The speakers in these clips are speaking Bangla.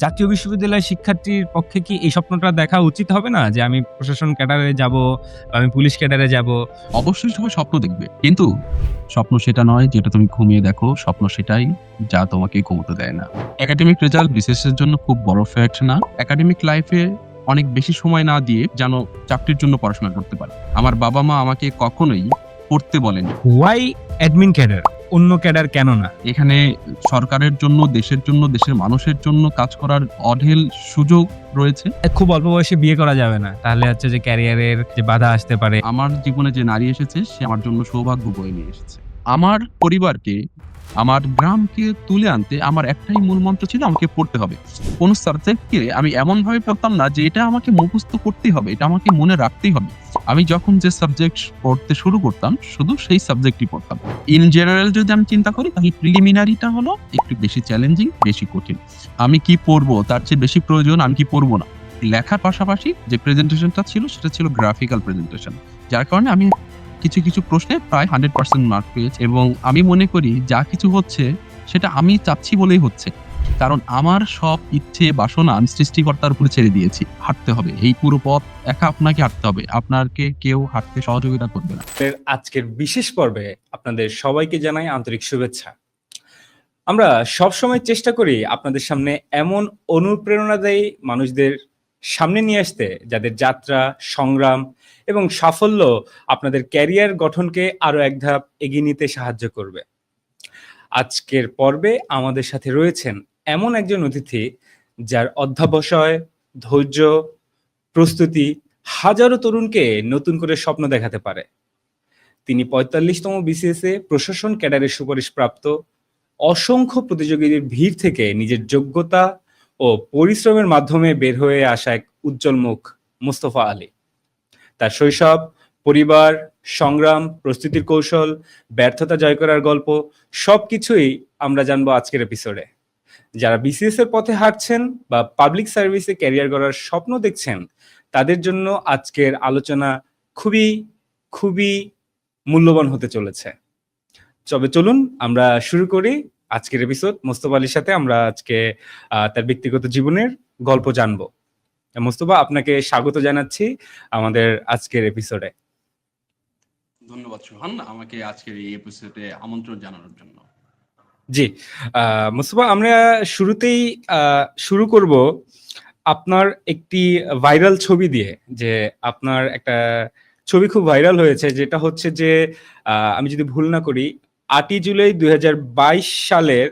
জাতীয় বিশ্ববিদ্যালয়ের শিক্ষার্থীর পক্ষে কি এই স্বপ্নটা দেখা উচিত হবে না? যে আমি প্রশাসন ক্যাডারে যাবো, বা আমি পুলিশ ক্যাডারে যাবো। অবশ্যই সবাই স্বপ্ন দেখবে। কিন্তু স্বপ্ন সেটা নয় যেটা তুমি ঘুমিয়ে দেখো। স্বপ্ন সেটাই যা তোমাকে ঘুমোতে দেয় না। একাডেমিক রেজাল্ট বিসিএস এর জন্য খুব বড় ফ্যাক্ট না। একাডেমিক লাইফে অনেক বেশি সময় না দিয়ে যেন চাকরির জন্য পড়াশোনা করতে পারে। আমার বাবা-মা আমাকে কখনোই পড়তে বলেনি। Why admin cadre? অন্য ক্যাডার কেন না? এখানে সরকারের জন্য, দেশের মানুষের জন্য কাজ করার অঢেল সুযোগ রয়েছে। খুব অল্প বয়সে বিয়ে করা যাবে না। তাহলে হচ্ছে যে ক্যারিয়ারের যে বাধা আসতে পারে। আমার জীবনে যে নারী এসেছে সে আমার জন্য সৌভাগ্য বয়ে নিয়ে এসেছে। আমার পরিবারকে, আমার গ্রামকে তুলে আনতে আমার একটাই মূল মন্ত্র ছিল আমাকে পড়তে হবে। কোন সাবজেক্টকে আমি এমনভাবে পড়তাম না যে এটা আমাকে মুখস্থ করতেই হবে, এটা আমাকে মনে রাখতেই হবে। আমি যখন যে সাবজেক্ট পড়তে শুরু করতাম শুধু সেই সাবজেক্টই পড়তাম। ইন জেনারেল যদি আমি চিন্তা করি তাহলে প্রিলিমিনারিটা হলো একটু বেশি চ্যালেঞ্জিং, বেশি কঠিন। আমি কি পড়বো তার চেয়ে বেশি প্রয়োজন আমি কি পড়বো না। লেখার পাশাপাশি যে প্রেজেন্টেশনটা ছিল সেটা ছিল গ্রাফিক্যাল প্রেজেন্টেশন। যার কারণে আমি কিছু প্রশ্নে প্রায় 100% মার্ক পেয়েছি এবং আমি মনে করি যা কিছু হচ্ছে সেটা আমি চাচ্ছি বলেই হচ্ছে। কারণ আমার সব ইচ্ছে বাসনা আমি সৃষ্টিকর্তার উপরে ছেড়ে দিয়েছি। হাঁটতে হবে। এই পুরো পথ একা আপনাকে হাঁটতে হবে। আপনাকে কেউ হাঁটতে সহযোগিতা করবে না। আজকের বিশেষ পর্বে আপনাদের সবাইকে জানাই আন্তরিক শুভেচ্ছা। আমরা সবসময় চেষ্টা করি আপনাদের সামনে এমন অনুপ্রেরণাদায়ী মানুষদের সামনে নিয়ে আসতে যাদের যাত্রা, সংগ্রাম এবং সাফল্য আপনাদের ক্যারিয়ার গঠনকে আরো এক ধাপ এগিয়ে নিতে সাহায্য করবে। আজকের পর্বে আমাদের সাথে রয়েছেন এমন একজন অতিথি যার অধ্যবসায়, ধৈর্য, প্রস্তুতি হাজারো তরুণকে নতুন করে স্বপ্ন দেখাতে পারে। তিনি ৪৫তম বিসিএস এ প্রশাসন ক্যাডারের সুপারিশপ্রাপ্ত, অসংখ্য প্রতিযোগীদের ভিড় থেকে নিজের যোগ্যতা ও পরিশ্রমের মাধ্যমে বের হয়ে আসা এক উজ্জ্বল মুখ মোস্তফা আলী। তার শৈশব, পরিবার, সংগ্রাম, প্রস্তুতির কৌশল, ব্যর্থতা জয় করার গল্প সবকিছুই আমরা জানবো আজকের এপিসোডে। যারা বিসিএস এর পথে হাঁটছেন বা পাবলিক সার্ভিসে ক্যারিয়ার গড়ার স্বপ্ন দেখছেন তাদের জন্য আজকের আলোচনা খুবই খুবই মূল্যবান হতে চলেছে। তবে চলুন আমরা শুরু করি আজকের এপিসোড। মোস্তফা আলীর সাথে আমরা আজকে তার ব্যক্তিগত জীবনের গল্প জানবো। মোস্তফা, আপনাকে স্বাগত জানাচ্ছি আমাদের আজকের এপিসোডে। ধন্যবাদ সোহান আমাকে আজকের এই এপিসোডে আমন্ত্রণ জানানোর জন্য। জি, মোস্তফা, আমরা শুরুতেই শুরু করব আপনার একটি ভাইরাল ছবি দিয়ে। যে আপনার একটা ছবি খুব ভাইরাল হয়েছে, যেটা হচ্ছে যে আমি যদি ভুল না করি ৮ই জুলাই ২০২২ সালের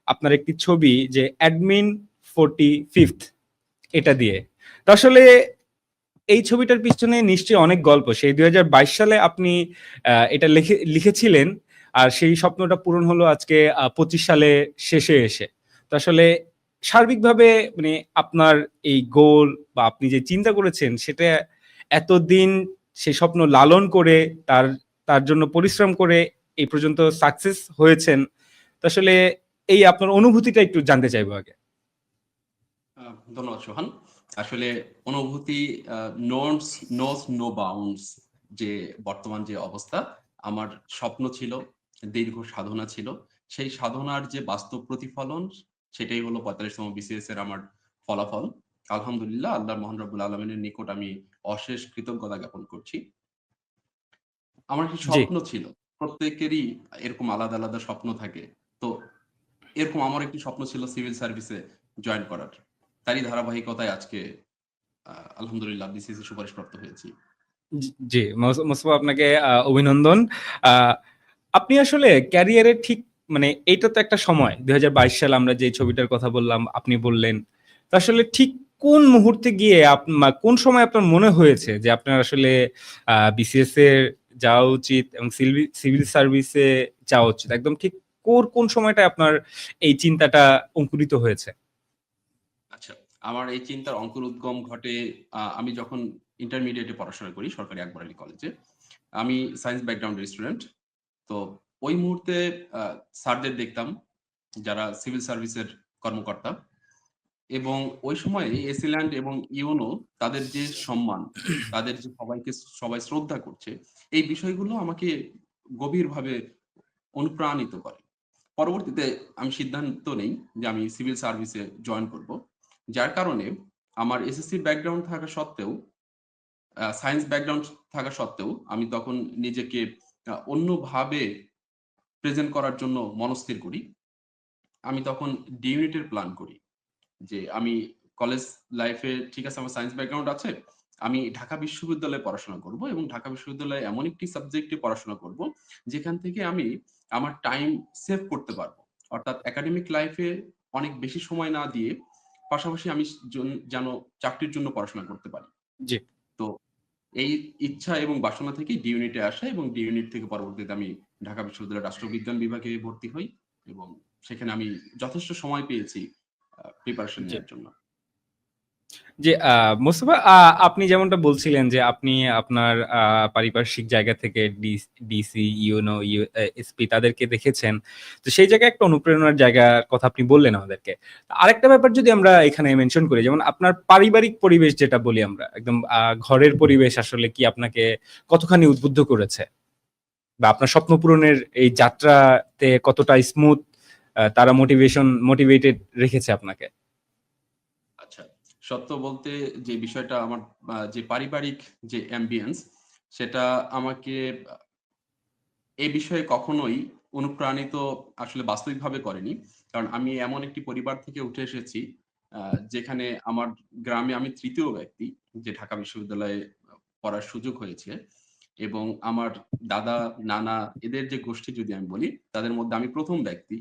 আপনার একটি ছবি, যে অ্যাডমিন 45th, এটা দিয়ে। তো আসলে এই ছবিটার পিছনে নিশ্চয়ই অনেক গল্প। সেই ২০২২ সালে আপনি এটা লিখেছিলেন, আর সেই স্বপ্নটা পূরণ হলো আজকে ২৫ সালে শেষে এসে। তো আসলে সার্বিকভাবে মানে আপনার এই গোল বা আপনি যে চিন্তা করেছেন সেটা এতদিন সেই স্বপ্ন লালন করে তার তার জন্য পরিশ্রম করে এই পর্যন্ত সাকসেস হয়েছেন। তো আসলে এই আপনার অনুভূতিটা একটু জানতে চাইবো আগে। ধন্যবাদ সোহান। আসলে অনুভূতি নোস নো বাউন্ডস। যে বর্তমান যে অবস্থা, আমার স্বপ্ন ছিল, দীর্ঘ সাধনা ছিল, সেই সাধনার যে বাস্তব প্রতিফলন সেটাই হলো ৪৫তম বিসিএস এর আমার ফলাফল। আলহামদুলিল্লাহ, আল্লাহ মহান রব্বুল আলমিনের নিকট আমি অশেষ কৃতজ্ঞতা জ্ঞাপন করছি। আমার একটি জি। স্বপ্ন ছিল, প্রত্যেকেরই এরকম আলাদা আলাদা স্বপ্ন থাকে। তো এরকম আমার একটি স্বপ্ন ছিল সিভিল সার্ভিসে জয়েন করার। তারই ধারাবাহিকতায় আজকে আলহামদুলিল্লাহ বিসিএস সুপারিশপ্রাপ্ত হয়েছি। জি, মোস্তফা, আপনাকে অভিনন্দন। আ আপনি আসলে ক্যারিয়ারের ঠিক মানে এইটা তো একটা সময় ২০২২ সালে আমরা যে ছবিটার কথা বললাম, আপনি বললেন। তো আসলে ঠিক কোন মুহূর্তে গিয়ে কোন সময় আপনার মনে হয়েছে যে আপনার আসলে বিসিএস এর যাওয়া উচিত এবং সিভিল সার্ভিসে যাওয়া উচিত? একদম ঠিক কোন সময়টায় আপনার এই চিন্তাটা অঙ্কুরিত হয়েছে? আচ্ছা, আমার এই চিন্তার অঙ্কুরোদ্গম ঘটে আমি যখন ইন্টারমিডিয়েটে পড়াশোনা করি সরকারি আকবর আলী কলেজে। আমি সায়েন্স ব্যাকগ্রাউন্ডের স্টুডেন্ট। তো ওই মুহূর্তে স্যারদের দেখতাম যারা সিভিল সার্ভিসের কর্মকর্তা, এবং ওই সময়ে এসিল্যান্ড এবং ইউনো তাদের যে সম্মান, তাদের যে সবাই শ্রদ্ধা করছে, এই বিষয়গুলো আমাকে গভীরভাবে অনুপ্রাণিত করে। পরবর্তীতে আমি সিদ্ধান্ত নেই যে আমি সিভিল সার্ভিসে জয়েন করব। যার কারণে আমার এসএসসি ব্যাকগ্রাউন্ড থাকা সত্ত্বেও, সায়েন্স ব্যাকগ্রাউন্ড থাকা সত্ত্বেও আমি তখন নিজেকে অন্যভাবে প্রেজেন্ট করার জন্য মনস্থির করি। আমি তখন ডি ইউনিটের প্ল্যান করি। যে আমি কলেজ লাইফে ঠিক আছে আমার সায়েন্স ব্যাকগ্রাউন্ড আছে। আমি ঢাকা বিশ্ববিদ্যালয়ে পড়াশোনা করব এবং ঢাকা বিশ্ববিদ্যালয়ে এমন একটি সাবজেক্টে পড়াশোনা করব যেখান থেকে আমি আমার টাইম সেভ করতে পারবো। অর্থাৎ একাডেমিক লাইফে অনেক বেশি সময় না দিয়ে পাশাপাশি আমি যেন চাকরির জন্য পড়াশোনা করতে পারি। জি। তো এই ইচ্ছা এবং বাসনা থেকেই ডি ইউনিটে আসা এবং ডি ইউনিট থেকে পরবর্তীতে আমি ঢাকা বিশ্ববিদ্যালয়ের রাষ্ট্রবিজ্ঞান বিভাগে ভর্তি হই এবং সেখানে আমি যথেষ্ট সময় পেয়েছি প্রিপারেশন জি। নেওয়ার জন্য। জি, মোস্তফা, আপনি যেমনটা বলছিলেন যে আপনি আপনার পারিপার্শ্বিক জায়গা থেকে ডিসি, ইউনো, এসপি তাদেরকে দেখেছেন। তো সেই জায়গায় একটা অনুপ্রেরণার জায়গার কথা আপনি বললেন আমাদেরকে। আরেকটা ব্যাপার যদি আমরা এখানে মেনশন করি, যেমন আপনার পারিবারিক পরিবেশ যেটা বলি আমরা, একদম ঘরের পরিবেশ আসলে কি আপনাকে কতখানি উদ্বুদ্ধ করেছে? বা আপনার স্বপ্ন পূরণের এই যাত্রাতে কতটা স্মুথ তারা মোটিভেটেড রেখেছে আপনাকে? আচ্ছা, সত্য বলতে যে বিষয়টা আমার যে পারিবারিক যে অ্যাম্বিয়েন্স সেটা আমাকে এই বিষয়ে কখনোই অনুপ্রাণিত আসলে বাস্তবিকভাবে করেনি। কারণ আমি এমন একটি পরিবার থেকে উঠে এসেছি যেখানে আমার গ্রামে আমি ৩য় ব্যক্তি যে ঢাকা বিশ্ববিদ্যালয়ে পড়ার সুযোগ হয়েছে এবং আমার দাদা, নানা এদের যে গোষ্ঠী যদি আমি বলি, তাদের মধ্যে আমি ১ম ব্যক্তি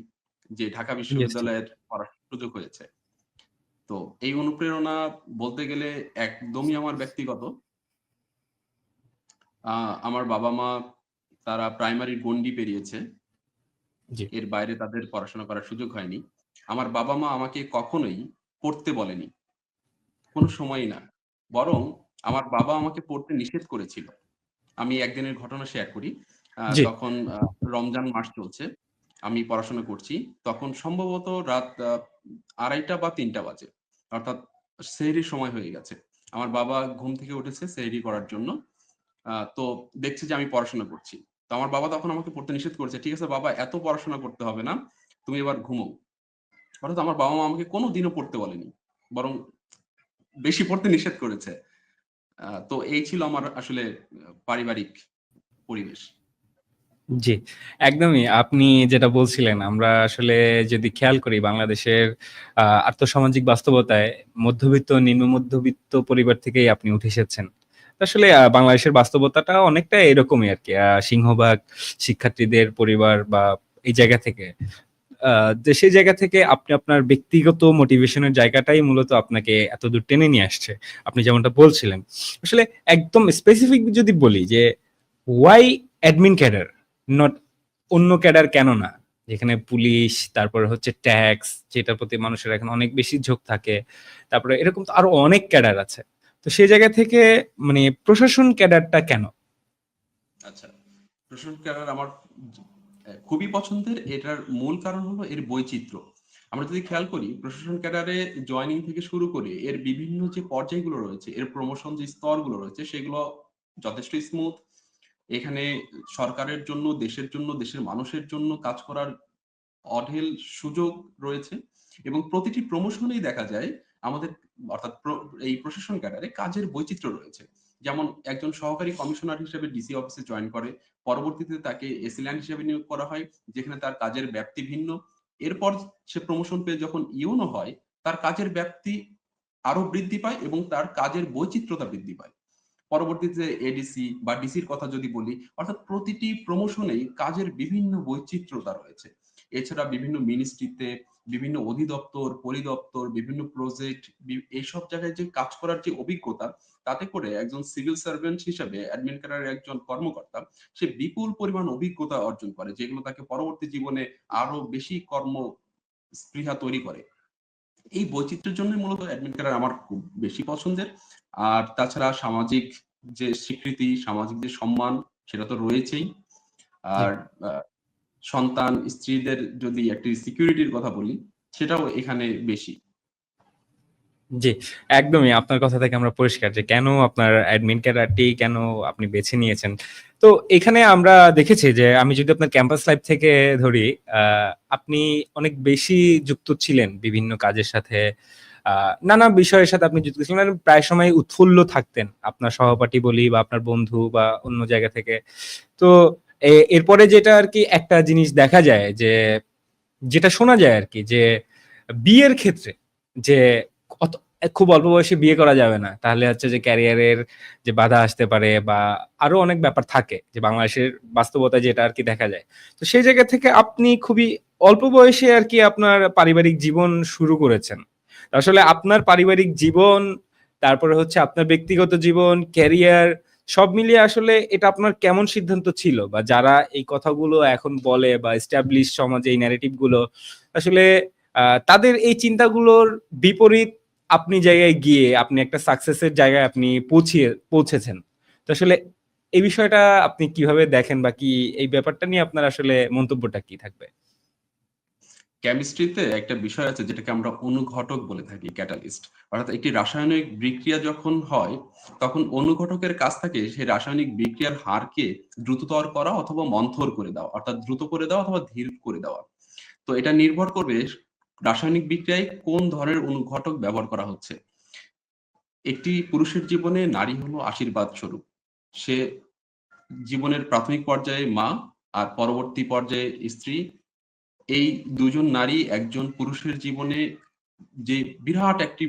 যে ঢাকা Yes, জি। বিশ্ববিদ্যালয়ের পড়ার সুযোগ হয়েছে। তো এই অনুপ্রেরণা বলতে গেলে একদমই আমার ব্যক্তিগত। আ আমার বাবা-মা তারা প্রাইমারির গণ্ডি পেরিয়েছে। জি। এর বাইরে তাদের পড়াশোনা করার সুযোগ হয়নি। আমার বাবা-মা আমাকে কখনোই পড়তে বলেনি। কোন সময়ই না। বরং আমার বাবা আমাকে পড়তে নিষেধ করেছিল। আমি একদিনের ঘটনা শেয়ার করি। জি। তখন রমজান মাস চলছে। আমি পড়াশোনা করছি। তখন সম্ভবত রাত ২:৩০ বা ৩টা বাজে। অর্থাৎ সেহরির সময় হয়ে গেছে। আমার বাবা ঘুম থেকে উঠেছে সেহরি করার জন্য। তো দেখছে যে আমি পড়াশোনা করছি। তো আমার বাবা তখন আমাকে পড়তে নিষেধ করেছে। "ঠিক আছে বাবা, এত পড়াশোনা করতে হবে না। তুমি এবার ঘুমোও।" অর্থাৎ আমার বাবা-মা আমাকে কোনদিনও পড়তে বলেনি। বরং বেশি পড়তে নিষেধ করেছে। তো এই ছিল আমার আসলে পারিবারিক পরিবেশ। জি, একদমই। আপনি যেটা বলছিলেন, আমরা আসলে যদি খেয়াল করি বাংলাদেশের আর্থসামাজিক বাস্তবতায় মধ্যবিত্ত, নিম্ন মধ্যবিত্ত পরিবার থেকেই আপনি উঠে এসেছেন। আসলে বাংলাদেশের বাস্তবতাটা অনেকটা এরকমই আরকি। সিংহভাগ শিক্ষার্থীদের পরিবার বা এই জায়গা থেকে আ যে সেই জায়গা থেকে আপনি আপনার ব্যক্তিগত মোটিভেশন এর জায়গাটাই মূলত আপনাকে এতদূর টেনে নিয়ে আসছে। আপনি যেমনটা বলছিলেন। আসলে একদম স্পেসিফিক যদি বলি যে why অ্যাডমিন ক্যাডার? নট অন্য ক্যাডার কেন না? যেখানে পুলিশ, তারপরে হচ্ছে ট্যাক্স, যেটার প্রতি মানুষের এখন অনেক বেশি ঝোঁক থাকে। তারপরে এরকম তো আরো অনেক ক্যাডার আছে। তো সেই জায়গা থেকে মানে প্রশাসন ক্যাডারটা কেন? আচ্ছা। প্রশাসন ক্যাডার আমার খুবই পছন্দের। এটার মূল কারণ হলো এর বৈচিত্র্য। আমরা যদি খেয়াল করি প্রশাসন ক্যাডারে জয়েনিং থেকে শুরু করে এর বিভিন্ন যে পর্যায়গুলো রয়েছে, এর প্রমোশন যে স্তরগুলো রয়েছে সেগুলো যথেষ্ট স্মুথ। এখানে সরকারের জন্য, দেশের জন্য, দেশের মানুষের জন্য কাজ করার অঢেল সুযোগ রয়েছে এবং প্রতিটি প্রমোশনেই দেখা যায় আমাদের অর্থাৎ এই প্রশাসন ক্যাডারে কাজের বৈচিত্র্য রয়েছে। যেমন একজন সহকারী কমিশনার হিসেবে ডিসি অফিসে জয়েন করে। পরবর্তীতে তাকে এসিল্যান্ড হিসেবে নিয়োগ করা হয়, যেখানে তার কাজের ব্যাপ্তি ভিন্ন। এরপর সে প্রমোশন পেয়ে যখন ইউনো হয়, তার কাজের ব্যাপ্তি আরো বৃদ্ধি পায় এবং তার কাজের বৈচিত্র্যতা বৃদ্ধি পায়। পরবর্তীতে এডিসি বা ডিসির কথা যদি বলি, অর্থাৎ প্রতিটি প্রমোশনেই কাজের বিভিন্ন বৈচিত্র্যতা রয়েছে। এছাড়া বিভিন্ন মিনিস্ট্রিতে, বিভিন্ন অধিদপ্তর, পরিদপ্তর, বিভিন্ন প্রজেক্ট এইসব জায়গায় যে কাজ করার যে অভিজ্ঞতা, তাতে করে একজন সিভিল সার্ভেন্ট হিসেবে অ্যাডমিন ক্যাডারের একজন কর্মকর্তা, সে বিপুল পরিমাণ অভিজ্ঞতা অর্জন করে, যেগুলো তাকে পরবর্তী জীবনে আরো বেশি স্পৃহা তৈরি করে। এই বৈচিত্র্যের জন্যই মূলত অ্যাডমিন ক্যাডার আমার খুব বেশি পছন্দের। আর তাছাড়া সামাজিক যে স্বীকৃতি, সামাজিক যে সম্মান সেটা তো রয়েছেই। জি। আর আ সন্তান, স্ত্রীদের যদি একটি সিকিউরিটির কথা বলি, সেটাও এখানে বেশি। জি, একদমই আপনার কথা থেকে আমরা পরিষ্কার যে কেন আপনার অ্যাডমিন ক্যাডারটি কেন আপনি বেছে নিয়েছেন। তো এখানে আমরা দেখেছি যে আমি যদি আপনার ক্যাম্পাস লাইফ থেকে ধরি, আ আপনি অনেক বেশি যুক্ত ছিলেন বিভিন্ন কাজের সাথে। নানা বিষয়ের সাথে আপনি যুক্ত ছিলেন, আর প্রায় সময় উৎফুল্ল থাকতেন আপনার সহপাঠী বলি বা আপনার বন্ধু বা অন্য জায়গা থেকে। তো এরপরে যেটা আর কি একটা জিনিস দেখা যায় যে, যেটা শোনা যায় আর কি, যে বিয়ের ক্ষেত্রে যে খুব অল্প বয়সে বিয়ে করা যাবে না, তাহলে হচ্ছে যে ক্যারিয়ারের যে বাধা আসতে পারে বা আরো অনেক ব্যাপার থাকে, যে বাংলাদেশের বাস্তবতায় যেটা আর কি দেখা যায়। তো সেই জায়গা থেকে আপনি খুবই অল্প বয়সে আর কি আপনার পারিবারিক জীবন শুরু করেছেন। তো আসলে আপনার পারিবারিক জীবন, তারপরে হচ্ছে আপনার ব্যক্তিগত জীবন, ক্যারিয়ার, সব মিলিয়ে আসলে এটা আপনার কেমন সিদ্ধান্ত ছিল? বা যারা এই কথাগুলো এখন বলে বা এস্টাবলিশ সমাজে এই ন্যারেটিভ গুলো আসলে তাদের এই চিন্তাগুলোর বিপরীত আপনি জায়গায় গিয়ে আপনি একটা সাকসেসের জায়গায় আপনি পৌঁছেছেন। তো আসলে এই বিষয়টা আপনি কিভাবে দেখেন, বা কি এই ব্যাপারটা নিয়ে আপনার আসলে মন্তব্যটা কি থাকবে? কেমিস্ট্রিতে একটা বিষয় আছে যেটাকে আমরা অনুঘটক বলে থাকি, ক্যাটালিস্ট। অর্থাৎ একটি রাসায়নিক বিক্রিয়া যখন হয়, তখন অনুঘটকের কাজ থাকে সেই রাসায়নিক বিক্রিয়ার হারকে দ্রুততর করা অথবা মন্থর করে দেওয়া, অর্থাৎ দ্রুত করে দেওয়া অথবা ধীর করে দেওয়া। তো এটা নির্ভর করবে রাসায়নিক বিক্রিয়ায় কোন ধরনের অনুঘটক ব্যবহার করা হচ্ছে। একটি পুরুষের জীবনে নারী হলো আশীর্বাদ স্বরূপ। সে জীবনের প্রাথমিক পর্যায়ে মা, আর পরবর্তী পর্যায়ে স্ত্রী। এই দুজন নারী একজন পুরুষের জীবনে যে বিরাট একটি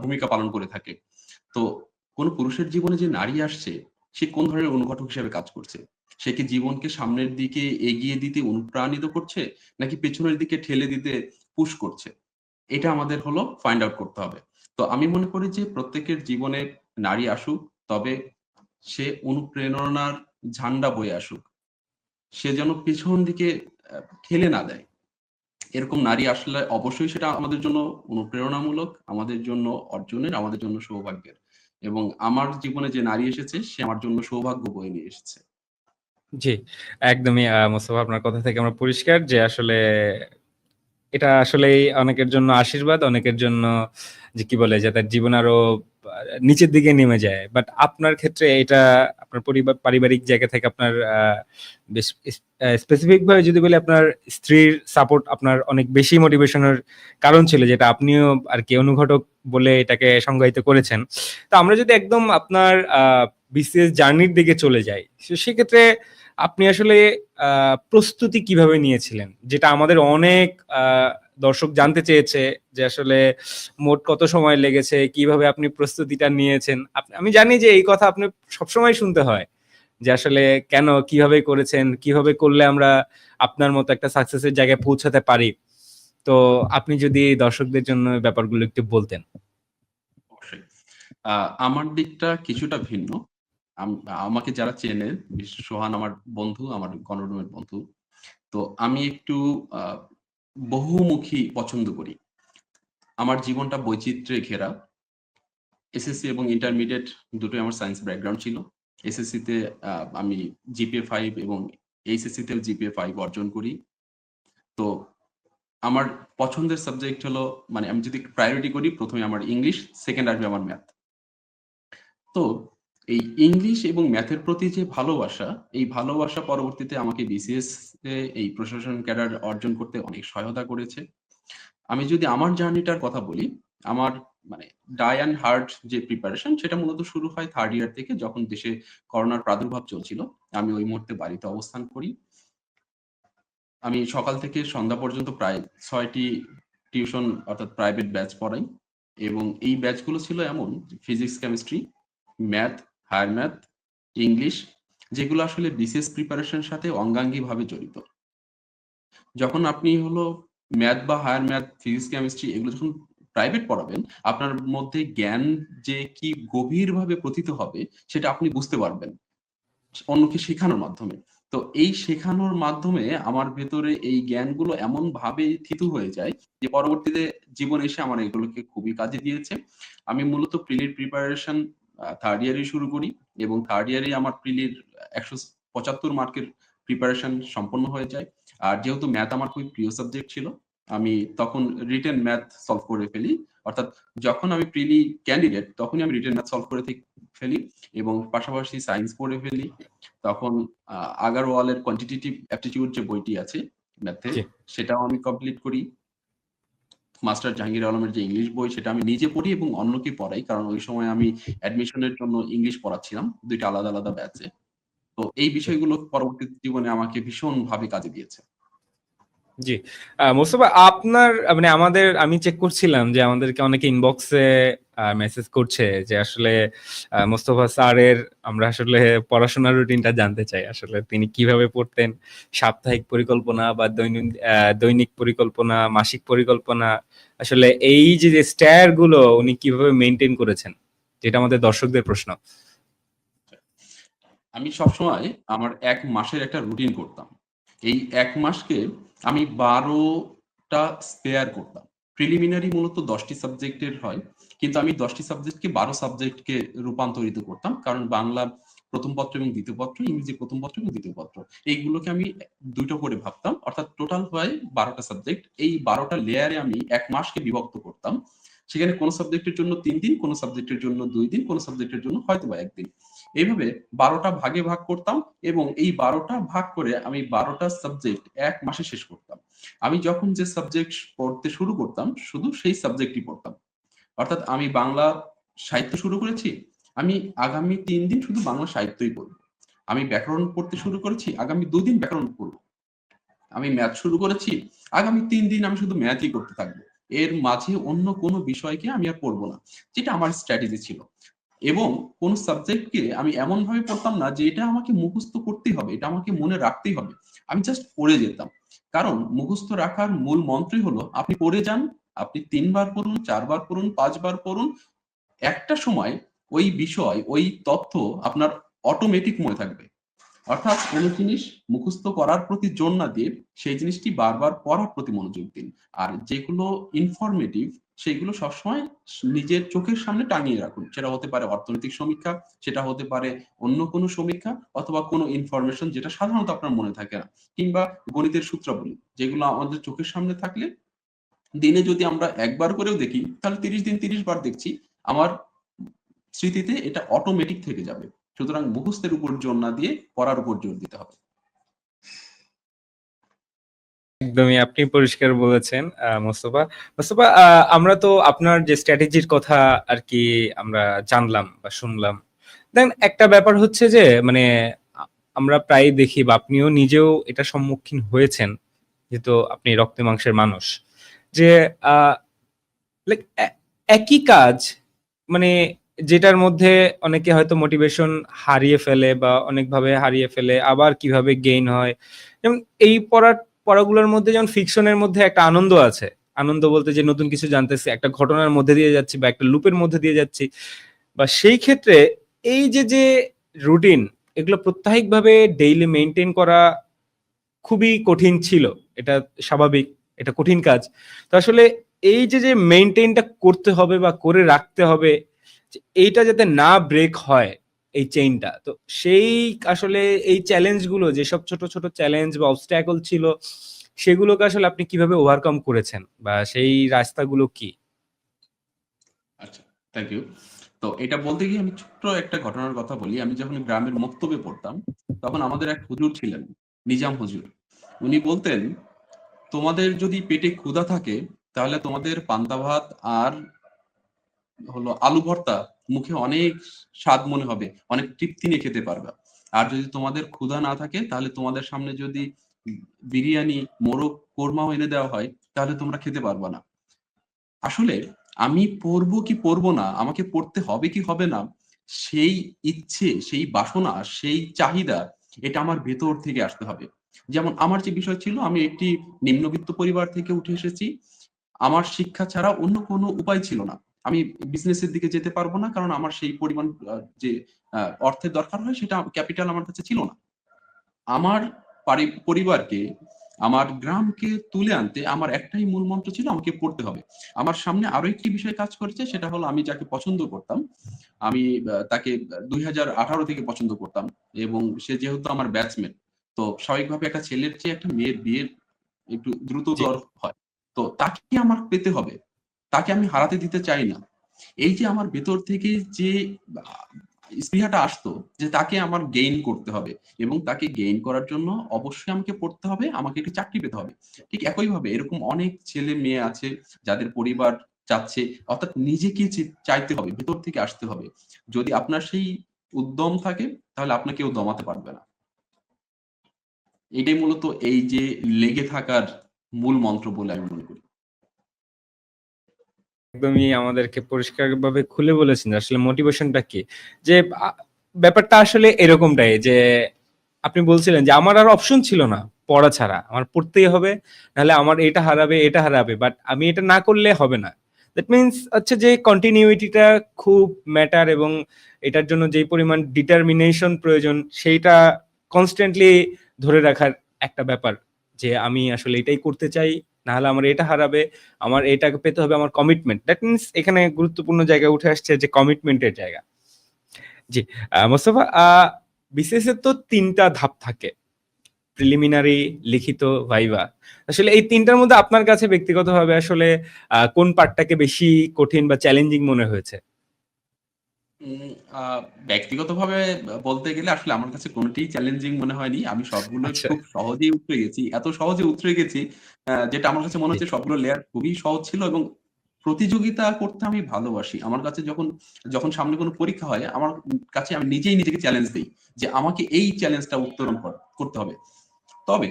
ভূমিকা পালন করে থাকে। তো কোন পুরুষের জীবনে যে নারী আসছে, সে কোন ধরনের অনুঘটক হিসেবে কাজ করছে? সে কি জীবনকে সামনের দিকে এগিয়ে দিতে অনুপ্রাণিত করছে, নাকি পেছনের দিকে ঠেলে দিতে পুশ করছে? এটা আমাদের হলো ফাইন্ড আউট করতে হবে। তো আমি মনে করি যে প্রত্যেকের জীবনে নারী আসুক, তবে সে অনুপ্রেরণার ঝান্ডা বয়ে আসুক। সে যেন পেছন দিকে ঠেলে না দেয়। এরকম নারী আসলে অবশ্যই সেটা আমাদের জন্য অনুপ্রেরণামূলক, আমাদের জন্য অর্জনের, আমাদের জন্য সৌভাগ্যের। এবং আমার জীবনে যে নারী এসেছে, সে আমার জন্য সৌভাগ্য বয়ে নিয়ে এসেছে। জি, একদমই মোস্তফা, আপনার কথা থেকে আমরা পরিষ্কার যে আসলে এটা আসলেই অনেকের জন্য আশীর্বাদ, অনেকের জন্য যে কি বলে যে তার জীবন আরো নিচের দিকে নেমে যায়। বাট আপনার ক্ষেত্রে এটা আপনার পারিবারিক জায়গা থেকে আপনার বেশ স্পেসিফিক ভাবে যদি বলি, আপনার স্ত্রীর সাপোর্ট আপনার অনেক বেশি মোটিভেশনের কারণ ছিল, যেটা আপনিও আর কি অনুঘটক বলে এটাকে সংজ্ঞায়িত করেছেন। তো আমরা যদি একদম আপনার বিসিএস জার্নির দিকে চলে যাই, সেক্ষেত্রে আপনি আসলে প্রস্তুতি কিভাবে নিয়েছিলেন, যেটা আমাদের অনেক দর্শক জানতে চেয়েছে, যে আসলে মোট কত সময় লেগেছে, কিভাবে আপনি প্রস্তুতিটা নিয়েছেন। আমি জানি যে এই কথা আপনি সবসময় শুনতে হয়, যে আসলে কেন, কিভাবে করেছেন, কিভাবে করলে আমরা আপনার মতো একটা সাকসেসের জায়গায় পৌঁছাতে পারি। তো আপনি যদি দর্শকদের জন্য ব্যাপারগুলো একটু বলতেন। অবশ্যই। আমার দিকটা কিছুটা ভিন্ন। আমাকে যারা চেনে, বিশেষ সোহান আমার বন্ধু, আমার গণরুমের বন্ধু। তো আমি একটু আ বহুমুখী পছন্দ করি। আমার জীবনটা বৈচিত্র্যে ঘেরা। এসএসসি এবং ইন্টারমিডিয়েট দুটোই আমার সায়েন্স ব্যাকগ্রাউন্ড ছিল। এসএসসিতে আমি জিপিএ 5 এবং এইচএসসিতেও জিপিএ 5 অর্জন করি। তো আমার পছন্দের সাবজেক্ট হলো, মানে আমি যদি প্রায়োরিটি করি, ১ম এ আমার ইংলিশ, সেকেন্ড আসবে আমার ম্যাথ। তো এই ইংলিশ এবং ম্যাথের প্রতি যে ভালোবাসা, এই ভালোবাসা পরবর্তীতে আমাকে বিসিএস এ এই প্রশাসন ক্যাডার অর্জন করতে অনেক সহায়তা করেছে। আমি যদি আমার জার্নিটার কথা বলি, আমার মানে ডাই অ্যান্ড হার্ড যে প্রিপারেশন, সেটা মূলত শুরু হয় 3rd ইয়ার থেকে, যখন দেশে করোনার প্রাদুর্ভাব চলছিল। আমি ওই মুহূর্তে বাড়িতে অবস্থান করি। আমি সকাল থেকে সন্ধ্যা পর্যন্ত প্রায় ৬ টি টিউশন অর্থাৎ প্রাইভেট ব্যাচ পড়াই। এবং এই ব্যাচগুলো ছিল এমন, physics, chemistry, math, higher math, English, যেগুলো আসলে বিসিএস প্রিপারেশন এর সাথে অঙ্গাঙ্গিভাবে জড়িত। যখন আপনি হলো ম্যাথ বা হায়ার ম্যাথ, ফিজিক্স, কেমিস্ট্রি এগুলো যখন প্রাইভেট পড়াবেন, আপনার মধ্যে জ্ঞান যে কি গভীরভাবে পতিত হবে, সেটা আপনি বুঝতে পারবেন অন্যকে শেখানোর মাধ্যমে। তো এই শেখানোর মাধ্যমে আমার ভেতরে এই জ্ঞানগুলো এমনভাবে থিতু হয়ে যায় যে পরবর্তীতে জীবনে এসে আমার এগুলোকে খুবই কাজে দিয়েছে। আমি মূলত প্রিলির প্রিপারেশন 3rd ইয়ারেই শুরু করি এবং 3rd ইয়ারেই আমার প্রিলির ১৭৫ মার্কের প্রিপারেশন সম্পন্ন হয়ে যায়। আর যেহেতু ম্যাথ আমার খুবই প্রিয় সাবজেক্ট ছিল, আমি তখন রিটেন ম্যাথ সলভ করে ফেলি। অর্থাৎ যখন আমি প্রিলি ক্যান্ডিডেট, তখনই আমি রিটেন ম্যাথ সলভ করে ফেলি এবং পাশাপাশি সায়েন্স পড়ে ফেলি। তখন আগারওয়ালের কোয়ান্টিটেটিভ অ্যাপটিটিউড যে বইটি আছে ম্যাথে, জি। সেটাও আমি কমপ্লিট করি। মাস্টার জাহাঙ্গীর আলমের যে ইংলিশ বই সেটা আমি নিজে পড়ি এবং অন্যকে পড়াই, কারণ ওই সময় আমি অ্যাডমিশনের জন্য ইংলিশ পড়াচ্ছিলাম ২ টা আলাদা, আলাদা ব্যাচে। তো এই বিষয়গুলো পরবর্তী জীবনে আমাকে ভীষণভাবে কাজে দিয়েছে। জি। মোস্তফা আপনার মানে আমি চেক করছিলাম যে আমাদেরকে অনেকে ইনবক্সে মেসেজ করছে যে আসলে মোস্তফা স্যারের আমরা আসলে পড়াশোনার রুটিনটা জানতে চাই। আসলে তিনি কিভাবে পড়তেন? সাপ্তাহিক পরিকল্পনা বা দৈনিক পরিকল্পনা, মাসিক পরিকল্পনা আসলে এই যে স্টায়ার গুলো উনি কিভাবে মেইনটেইন করেছেন? যেটা আমাদের দর্শকদের প্রশ্ন। আমি সবসময় আমার ১ মাসের একটা রুটিন করতাম। এই ১ মাসকে আমি ১২ টা স্পেয়ার করতাম। প্রিলিমিনারি মূলত ১০ টি সাবজেক্টের হয়। কিন্তু আমি ১০ টি সাবজেক্টকে ১২ সাবজেক্টকে রূপান্তরিত করতাম। কারণ বাংলা ১ম পত্র এবং ২য় পত্র, ইংরেজি ১ম পত্র এবং ২য় পত্র। এইগুলোকে আমি ২ টো করে ভাবতাম। অর্থাৎ টোটাল হয় ১২ টা সাবজেক্ট। এই ১২ টা লেয়ারে আমি ১ মাসকে বিভক্ত করতাম। সেখানে কোন সাবজেক্টের জন্য ৩ দিন, কোন সাবজেক্টের জন্য ২ দিন, কোন সাবজেক্টের জন্য হয়তোবা ১ দিন। এইভাবে ১২ টা ভাগে ভাগ করতাম এবং এই ১২ টা ভাগ করে আমি ১২ টা সাবজেক্ট ১ মাসে শেষ করতাম। আমি যখন যে সাবজেক্ট পড়তে শুরু করতাম, শুধু সেই সাবজেক্টই পড়তাম। অর্থাৎ আমি বাংলা সাহিত্য শুরু করেছি, আমি আগামী ৩ দিন শুধু বাংলা সাহিত্যই পড়ব। আমি ব্যাকরণ পড়তে শুরু করেছি, আগামী ২ দিন ব্যাকরণ পড়ব। আমি ম্যাথ শুরু করেছি, আগামী ৩ দিন আমি শুধু ম্যাথই করতে থাকবো। এর মাঝে অন্য কোনো বিষয়কে আমি আর পড়ব না। যেটা আমার স্ট্র্যাটেজি ছিল। এবং কোন সাবজেক্টকে আমি এমনভাবে পড়তাম না যে এটা আমাকে মুখস্থ করতেই হবে, এটা আমাকে মনে রাখতেই হবে। আমি জাস্ট পড়ে যেতাম। কারণ মুখস্থ রাখার মূল মন্ত্রই হলো আপনি পড়ে যান, আপনি ৩ বার পড়ুন, ৪ বার পড়ুন, ৫ বার পড়ুন। একটা সময় ওই বিষয়, ওই তথ্য আপনার অটোমেটিক মনে থাকবে। অর্থাৎ কোন জিনিস মুখস্থ করার প্রতি জোর না দিয়ে সেই জিনিসটি বারবার পড়ার প্রতি মনোযোগ দিন। আর যেগুলো ইনফরমেটিভ সেগুলো সবসময় নিজের চোখের সামনে টাঙিয়ে রাখুন। সেটা হতে পারে অর্থনৈতিক সমীক্ষা, সেটা হতে পারে অন্য কোনো সমীক্ষা অথবা কোনো ইনফরমেশন যেটা সাধারণত আপনার মনে থাকে না। কিংবা গণিতের সূত্রাবলী যেগুলো আমাদের চোখের সামনে থাকলে দিনে যদি আমরা একবার করেও দেখি তাহলে ৩০ দিন ৩০ বার দেখছি। আমার স্মৃতিতে এটা অটোমেটিক থেকে যাবে। সুতরাং মুখস্থের উপর জোর না দিয়ে পড়ার উপর জোর দিতে হবে। একদমই আপনি পরিষ্কার বলেছেন মোস্তফা। মোস্তফা আমরা তো আপনার যে স্ট্র্যাটেজির কথা আরকি আমরা জানলাম বা শুনলাম। দেন একটা ব্যাপার হচ্ছে যে মানে আমরা প্রায়ই দেখি বা আপনিও নিজেও এটার সম্মুখীন হয়েছেন, যেহেতু আপনি রক্তে মাংসের মানুষ। যে আ লাইক একই কাজ মানে যেটার মধ্যে অনেকে হয়তো মোটিভেশন হারিয়ে ফেলে বা অনেকভাবে হারিয়ে ফেলে, আবার কিভাবে গেইন হয়। যেমন এই পড়াগুলোর মধ্যে যেমন ফিকশনের মধ্যে একটা আনন্দ আছে। আনন্দ বলতে যে নতুন কিছু জানতেছি, একটা ঘটনার মধ্যে দিয়ে যাচ্ছি বা একটা লুপের মধ্যে দিয়ে যাচ্ছি। বা সেই ক্ষেত্রে এই যে রুটিন এগুলো প্রাত্যহিকভাবে ডেইলি মেইনটেইন করা খুবই কঠিন ছিল। এটা স্বাভাবিক, এটা কঠিন কাজ। তো আসলে এই যে মেইনটেইনটা করতে হবে বা করে রাখতে হবে, যে এইটা যাতে না ব্রেক হয় এই চেইনটা। তো সেই আসলে এই চ্যালেঞ্জগুলো যেসব ছোট, ছোট চ্যালেঞ্জ বা অবস্ট্যাকল ছিল সেগুলোকে আসলে আপনি কিভাবে ওভারকাম করেছেন? বা সেই রাস্তাগুলো কি? আচ্ছা, থ্যাংক ইউ। তো এটা বলতে গিয়ে আমি ছোট্ট একটা ঘটনার কথা বলি। আমি যখন গ্রামের মক্তবে পড়তাম, তখন আমাদের এক হুজুর ছিলেন, নিজাম হুজুর। উনি বলতেন, "তোমাদের যদি পেটে ক্ষুধা থাকে, তাহলে তোমাদের পান্তা ভাত আর হলো আলু ভর্তা মুখে অনেক স্বাদ মনে হবে। অনেক তৃপ্তি নিয়ে খেতে পারবা। আর যদি তোমাদের ক্ষুধা না থাকে, তাহলে তোমাদের সামনে যদি বিরিয়ানি, মোরগ, কোরমাও এনে দেওয়া হয়, তাহলে তোমরা খেতে পারবা না।" আসলে আমি পড়বো কি পড়বো না, আমাকে পড়তে হবে কি হবে না, সেই ইচ্ছে, সেই বাসনা, সেই চাহিদা এটা আমার ভেতর থেকে আসতে হবে। যেমন আমার যে বিষয় ছিল আমি একটি নিম্নবিত্ত পরিবার থেকে উঠে এসেছি। আমার শিক্ষা ছাড়া অন্য কোনো উপায় ছিল না। আমি বিজনেসের দিকে যেতে পারবো না। কারণ আমার সেই পরিমাণ যে অর্থের দরকার হয় সেটা ক্যাপিটাল আমার কাছে ছিল না। আমার পরিবারকে, আমার গ্রামকে তুলে আনতে আমার একটাই মূল মন্ত্র ছিল আমাকে পড়তে হবে। আমার সামনে আরো একটি বিষয় কাজ করেছে সেটা হলো আমি যাকে পছন্দ করতাম, আমি তাকে ২০১৮ থেকে পছন্দ করতাম এবং সে যেহেতু আমার ব্যাচমেট, তো স্বাভাবিকভাবে একটা ছেলের চেয়ে একটা মেয়ের বিয়ের একটু জি। দ্রুততর হয়। তো তাকে আমার পেতে হবে। তাকে আমি হারাতে দিতে চাই না। এই যে আমার ভেতর থেকে যে আ স্পৃহাটা আসতো যে তাকে আমার গেইন করতে হবে, এবং তাকে গেইন করার জন্য অবশ্যই আমাকে পড়তে হবে, আমাকে একটি চাকরি পেতে হবে। ঠিক একইভাবে এরকম অনেক ছেলে মেয়ে আছে যাদের পরিবার চাচ্ছে, অর্থাৎ নিজেকে চাইতে হবে, ভেতর থেকে আসতে হবে। যদি আপনার সেই উদ্যম থাকে তাহলে আপনাকে কেউ দমাতে পারবে না। এটাই মূলত এই যে লেগে থাকার মূল মন্ত্র বলে আমি মনে করি। একদমই আমাদেরকে পরিষ্কারভাবে খুলে বলেছেন যে আসলে মোটিভেশনটা কি। যে ব্যাপারটা আসলে এরকমটাই যে আপনি বলছিলেন যে আমার আর অপশন ছিল না পড়া ছাড়া। আমার পড়তেই হবে। নাহলে আমার এটা হারাবে, এটা হারাবে। বাট আমি এটা না করলে হবে না। দ্যাট মিনস হচ্ছে যে কন্টিনিউইটিটা খুব ম্যাটার, এবং এটার জন্য যেই পরিমাণ ডিটারমিনেশন প্রয়োজন সেইটা কনস্ট্যান্টলি ধরে রাখার একটা ব্যাপার। যে আমি আসলে এটাই করতে চাই, নাহলে আমার এটা হারাবে, আমার এটাকে পেতে হবে, আমার কমিটমেন্ট। দ্যাট মিনস এখানে গুরুত্বপূর্ণ জায়গায় উঠে আসছে যে কমিটমেন্টের জায়গা। জি, মোস্তফা, বিসিএস এর তো ৩ টা ধাপ থাকে। প্রিলিমিনারি, লিখিত, ভাইভা। আসলে এই ৩ টার মধ্যে আপনার কাছে ব্যক্তিগতভাবে আসলে কোন পার্টটাকে বেশি কঠিন বা চ্যালেঞ্জিং মনে হয়েছে? উম আ ব্যক্তিগতভাবে বলতে গেলে আসলে আমার কাছে কোনটিই চ্যালেঞ্জিং মনে হয়নি। আমি সবগুলোই আচ্ছা, খুব সহজেই উতরে গেছি। এত সহজে উতরে গেছি যেটা আমার কাছে মনে জি, হচ্ছে সবগুলো লেয়ার খুবই সহজ ছিল, এবং প্রতিযোগিতা করতে আমি ভালোবাসি। আমার কাছে যখন সামনে কোনো পরীক্ষা হয়, আমার কাছে আমি নিজেই নিজেকে চ্যালেঞ্জ দেই যে আমাকে এই চ্যালেঞ্জটা উত্তরণ করতে হবে। তবে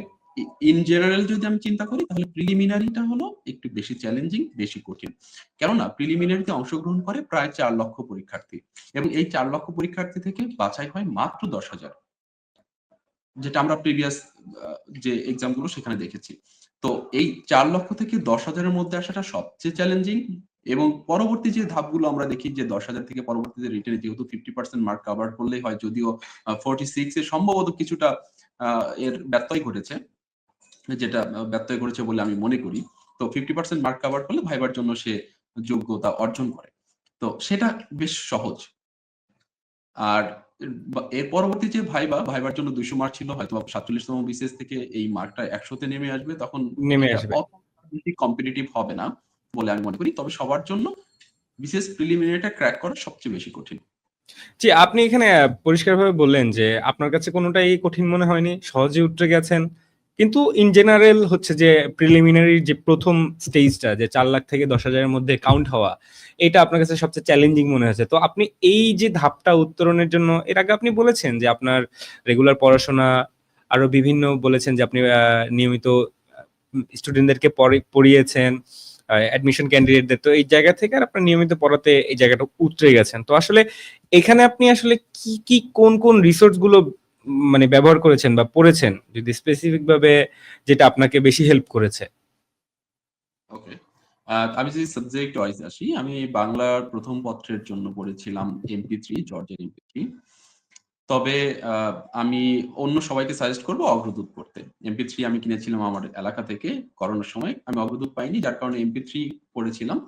ইন জেনারেল যদি আমি চিন্তা করি তাহলে প্রিলিমিনারিটা হলো একটু বেশি চ্যালেঞ্জিং, বেশি কঠিন। কেননা প্রিলিমিনারিতে অংশগ্রহণ করে প্রায় ৪ লক্ষ পরীক্ষার্থী, এবং এই ৪ লক্ষ পরীক্ষার্থী থেকে বাছাই হয় মাত্র ১০,০০০। যেটা আমরা প্রিভিয়াস আ যে এক্সাম গুলো সেখানে দেখেছি। তো এই ৪ লক্ষ থেকে ১০,০০০ এর মধ্যে আসাটা সবচেয়ে চ্যালেঞ্জিং, এবং পরবর্তী যে ধাপগুলো আমরা দেখি যে ১০,০০০ থেকে পরবর্তীতে রিটেনে যেহেতু 50% মার্ক কভার করলেই হয়, যদিও 46 এ সম্ভবত কিছুটা আ এর ব্যত্যয় ঘটেছে। যেটা ব্যত্যয় ঘটেছে বলে আমি মনে করি। তো 50% মার্ক কভার করলে ভাইবার জন্য সে যোগ্যতা অর্জন করে। তো সেটা বেশ সহজ। আর এর পরবর্তী যে ভাইবার জন্য ২০০ মার্ক ছিল, হয়তোবা ৪৭ তম বিসিএস থেকে এই মার্কটা ১০০ তে নেমে আসবে। তখন নেমে এটা আসবে। অত বেশি কম্পিটিটিভ হবে না বলে আমি মনে করি। তবে সবার জন্য বিসিএস প্রিলিমিনারিটা ক্র্যাক করা সবচেয়ে বেশি কঠিন। জি, আপনি এখানে পরিষ্কারভাবে বললেন যে আপনার কাছে কোনটাই কঠিন মনে হয়নি। সহজে উতরে গেছেন। কিন্তু ইন জেনারেল হচ্ছে যে প্রিলিমিনারির যে ১ম স্টেজটা, যে ৪ লাখ থেকে ১০,০০০ এর মধ্যে কাউন্ট হওয়া, এটা আপনার কাছে সবচেয়ে চ্যালেঞ্জিং মনে হয়েছে। তো আপনি এই যে ধাপটা উত্তরণের জন্য এর আগে আপনি বলেছেন যে আপনার রেগুলার পড়াশোনা, আরো বিভিন্ন বলেছেন যে আপনি নিয়মিত স্টুডেন্টদেরকে পড়িয়েছেন, অ্যাডমিশন ক্যান্ডিডেটদের। তো এই জায়গা থেকে আর আপনার নিয়মিত পড়াতে এই জায়গাটা উতরে গেছেন। তো আসলে এখানে আপনি আসলে কোন রিসোর্স গুলো মানে ব্যবহার করেছেন বা পড়েছেন? যদি স্পেসিফিক ভাবে যেটা আপনাকে বেশি হেল্প করেছে? ওকে। আমি যদি সাবজেক্ট ওয়াইজ আসি, আমি বাংলার ১ম পত্রের জন্য পড়েছিলাম MP3, জর্জের MP3। তবে আ আমি অন্য সবাইকে সাজেস্ট করব অগ্রদূত পড়তে। MP3 আমি কিনেছিলাম আমার এলাকা থেকে করোনার সময়। আমি অগ্রদূত পাইনি, যার কারণে MP3 পড়েছিলাম,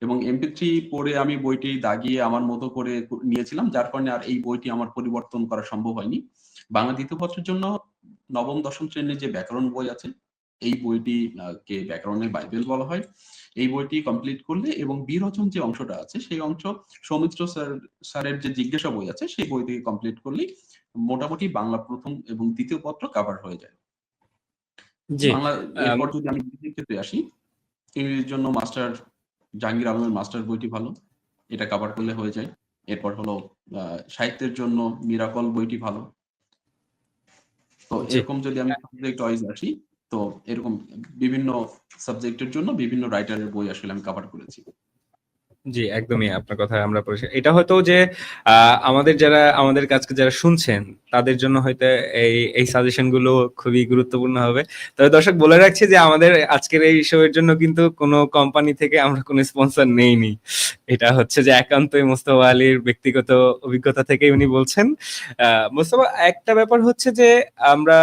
এবং MP3 পড়ে আমি বইটি দাগিয়ে আমার মতো করে নিয়েছিলাম। যার কারণে আর এই বইটি আমার পরিবর্তন করা সম্ভব হয়নি। বাংলা ২য় পত্রের জন্য ৯ম-১০ম শ্রেণীর যে ব্যাকরণ বই আছে, এই বইটি কে ব্যাকরণের বাইবেল বলা হয়। এই বইটি কমপ্লিট করলে, এবং বিরোচন যে অংশটা আছে সেই অংশ সৌমিত্র স্যারের যে জিজ্ঞাসা বই আছে সেই বই থেকে কমপ্লিট করলেই মোটামুটি বাংলা ১ম এবং ২য় পত্র কভার হয়ে যায়। জি। বাংলা আম এরপর যদি আমি ইংরেজির ক্ষেত্রে আসি, ইংরেজির জন্য জাহাঙ্গীর আলমের মাস্টার বইটি ভালো। এটা কভার করলে হয়ে যায়। এরপর হলো আ সাহিত্যের জন্য মিরাকল বইটি ভালো। তো জি। এরকম যদি আমি সাবজেক্ট ওয়াইজ আসি, তো এরকম বিভিন্ন সাবজেক্টের জন্য বিভিন্ন রাইটারের বই আসলে আমি কভার করেছি। জি, একদমই আপনার কথায় আমরা এটা হয়তো যে আমাদের যারা আমাদের কাজকে যারা শুনছেন তাদের জন্য হয়তো এই সাজেশন গুলো খুবই গুরুত্বপূর্ণ হবে। তবে দর্শক বলে রাখছি যে আমাদের আজকের এই শো এর জন্য কিন্তু কোনো কোম্পানি থেকে আমরা কোনো স্পন্সর নেইনি। এটা হচ্ছে যে একান্তই মোস্তফা আলীর ব্যক্তিগত অভিজ্ঞতা থেকেই উনি বলছেন। মোস্তফা, একটা ব্যাপার হচ্ছে যে আমরা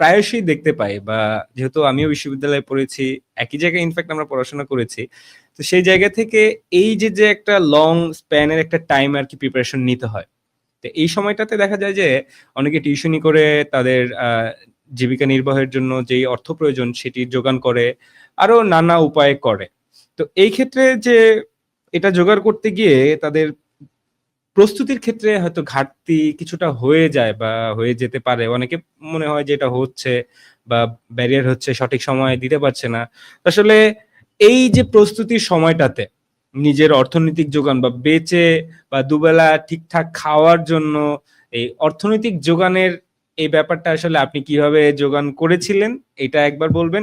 প্রায়শই দেখতে পাই, বা যেহেতু আমিও বিশ্ববিদ্যালয়ে পড়েছি, একই জায়গায় ইনফ্যাক্ট আমরা পড়াশোনা করেছি। তো সেই জায়গা থেকে এই যে একটা লং স্প্যানের একটা টাইম আর কি প্রিপারেশন নিতে হয়। তো এই সময়টাতে দেখা যায় যে অনেকে টিউশনি করে তাদের জীবিকা নির্বাহের জন্য যেই অর্থ প্রয়োজন সেটি যোগান করে, আরো নানা উপায়ে করে। তো এই ক্ষেত্রে যে এটা জোগাড় করতে গিয়ে তাদের প্রস্তুতির ক্ষেত্রে হয়তো ঘাটতি কিছুটা হয়ে যায় বা হয়ে যেতে পারে। অনেকে মনে হয় যে এটা হচ্ছে বা ব্যারিয়ার হচ্ছে, সঠিক সময়ে দিতে পারছে না। আসলে এই যে প্রস্তুতির সময়টাতে নিজের অর্থনৈতিক যোগান বা বেঁচে বা দুবেলা ঠিকঠাক খাওয়ার জন্য এই অর্থনৈতিক যোগানের এই ব্যাপারটা আসলে আপনি কিভাবে যোগান করেছিলেন? এটা একবার বলবেন।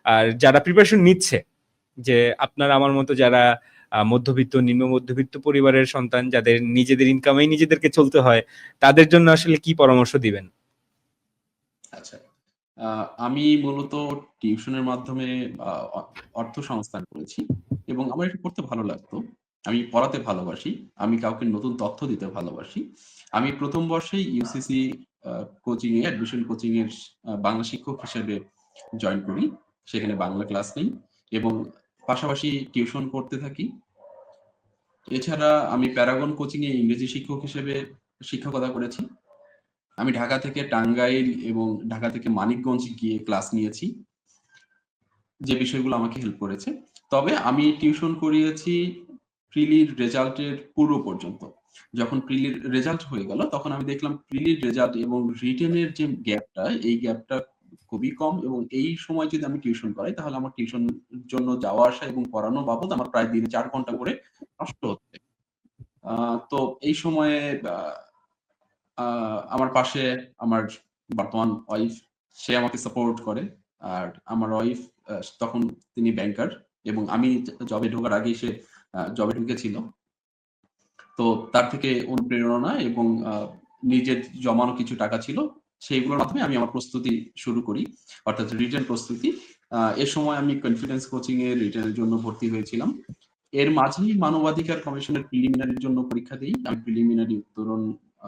আর যারা প্রিপারেশন নিচ্ছে, যে আপনার আমার মতো যারা মধ্যবিত্ত, নিম্ন মধ্যবিত্ত পরিবারের সন্তান, যাদের নিজেদের ইনকামেই নিজেদেরকে চলতে হয়, তাদের জন্য আসলে কি পরামর্শ দিবেন? আচ্ছা। আমি মূলত টিউশনের মাধ্যমে আ অ অর্থ সংস্থান করেছি এবং আমার এটা করতে ভালো লাগতো। আমি পড়াতে ভালোবাসি। আমি কাউকে নতুন তথ্য দিতে ভালোবাসি। আমি ১ম বর্ষেই ইউসিসি আ কোচিং এ অ্যাডমিশন কোচিং এর বাংলা শিক্ষক হিসেবে জয়েন করি। সেখানে বাংলা ক্লাস নেই এবং পাশাপাশি টিউশন করতে থাকি। এছাড়া আমি প্যারাগন কোচিং এ ইংরেজি শিক্ষক হিসেবে শিক্ষকতা করেছি। আমি ঢাকা থেকে টাঙ্গাইল এবং ঢাকা থেকে মানিকগঞ্জ গিয়ে ক্লাস নিয়েছি। যে বিষয়গুলো আমাকে হেল্প করেছে। তবে আমি টিউশন করিয়েছি প্রিলির রেজাল্টের পূর্ব পর্যন্ত। যখন প্রিলির রেজাল্ট হয়ে গেল তখন আমি দেখলাম প্রিলির রেজাল্ট এবং রিটেন এর যে গ্যাপটা, এই গ্যাপটা খুবই কম এবং এই সময় যদি আমি টিউশন করাই তাহলে আমার টিউশন জন্য যাওয়া আসা এবং পড়ানো বাবদ আমার প্রায় দিনে ৪ ঘন্টা করে নষ্ট হচ্ছে। আ তো এই সময়ে আ আ আমার পাশে আমার বর্তমান ওয়াইফ, সে আমাকে সাপোর্ট করে। আর আমার ওয়াইফ তখন তিনি ব্যাংকার এবং আমি জবে ঢোকার আগেই সে জবে ঢুকেছিল। তো তার থেকে অনুপ্রেরণা এবং নিজের জমানো কিছু টাকা ছিল, সেইগুলোর মাধ্যমে আমি আমার প্রস্তুতি শুরু করি। অর্থাৎ রিটেন প্রস্তুতি। এ সময় আমি কনফিডেন্স কোচিং এ রিটেনের জন্য ভর্তি হয়েছিলাম। এর মাঝেই মানবাধিকার কমিশনের প্রিলিমিনারির জন্য পরীক্ষা দেই। আমি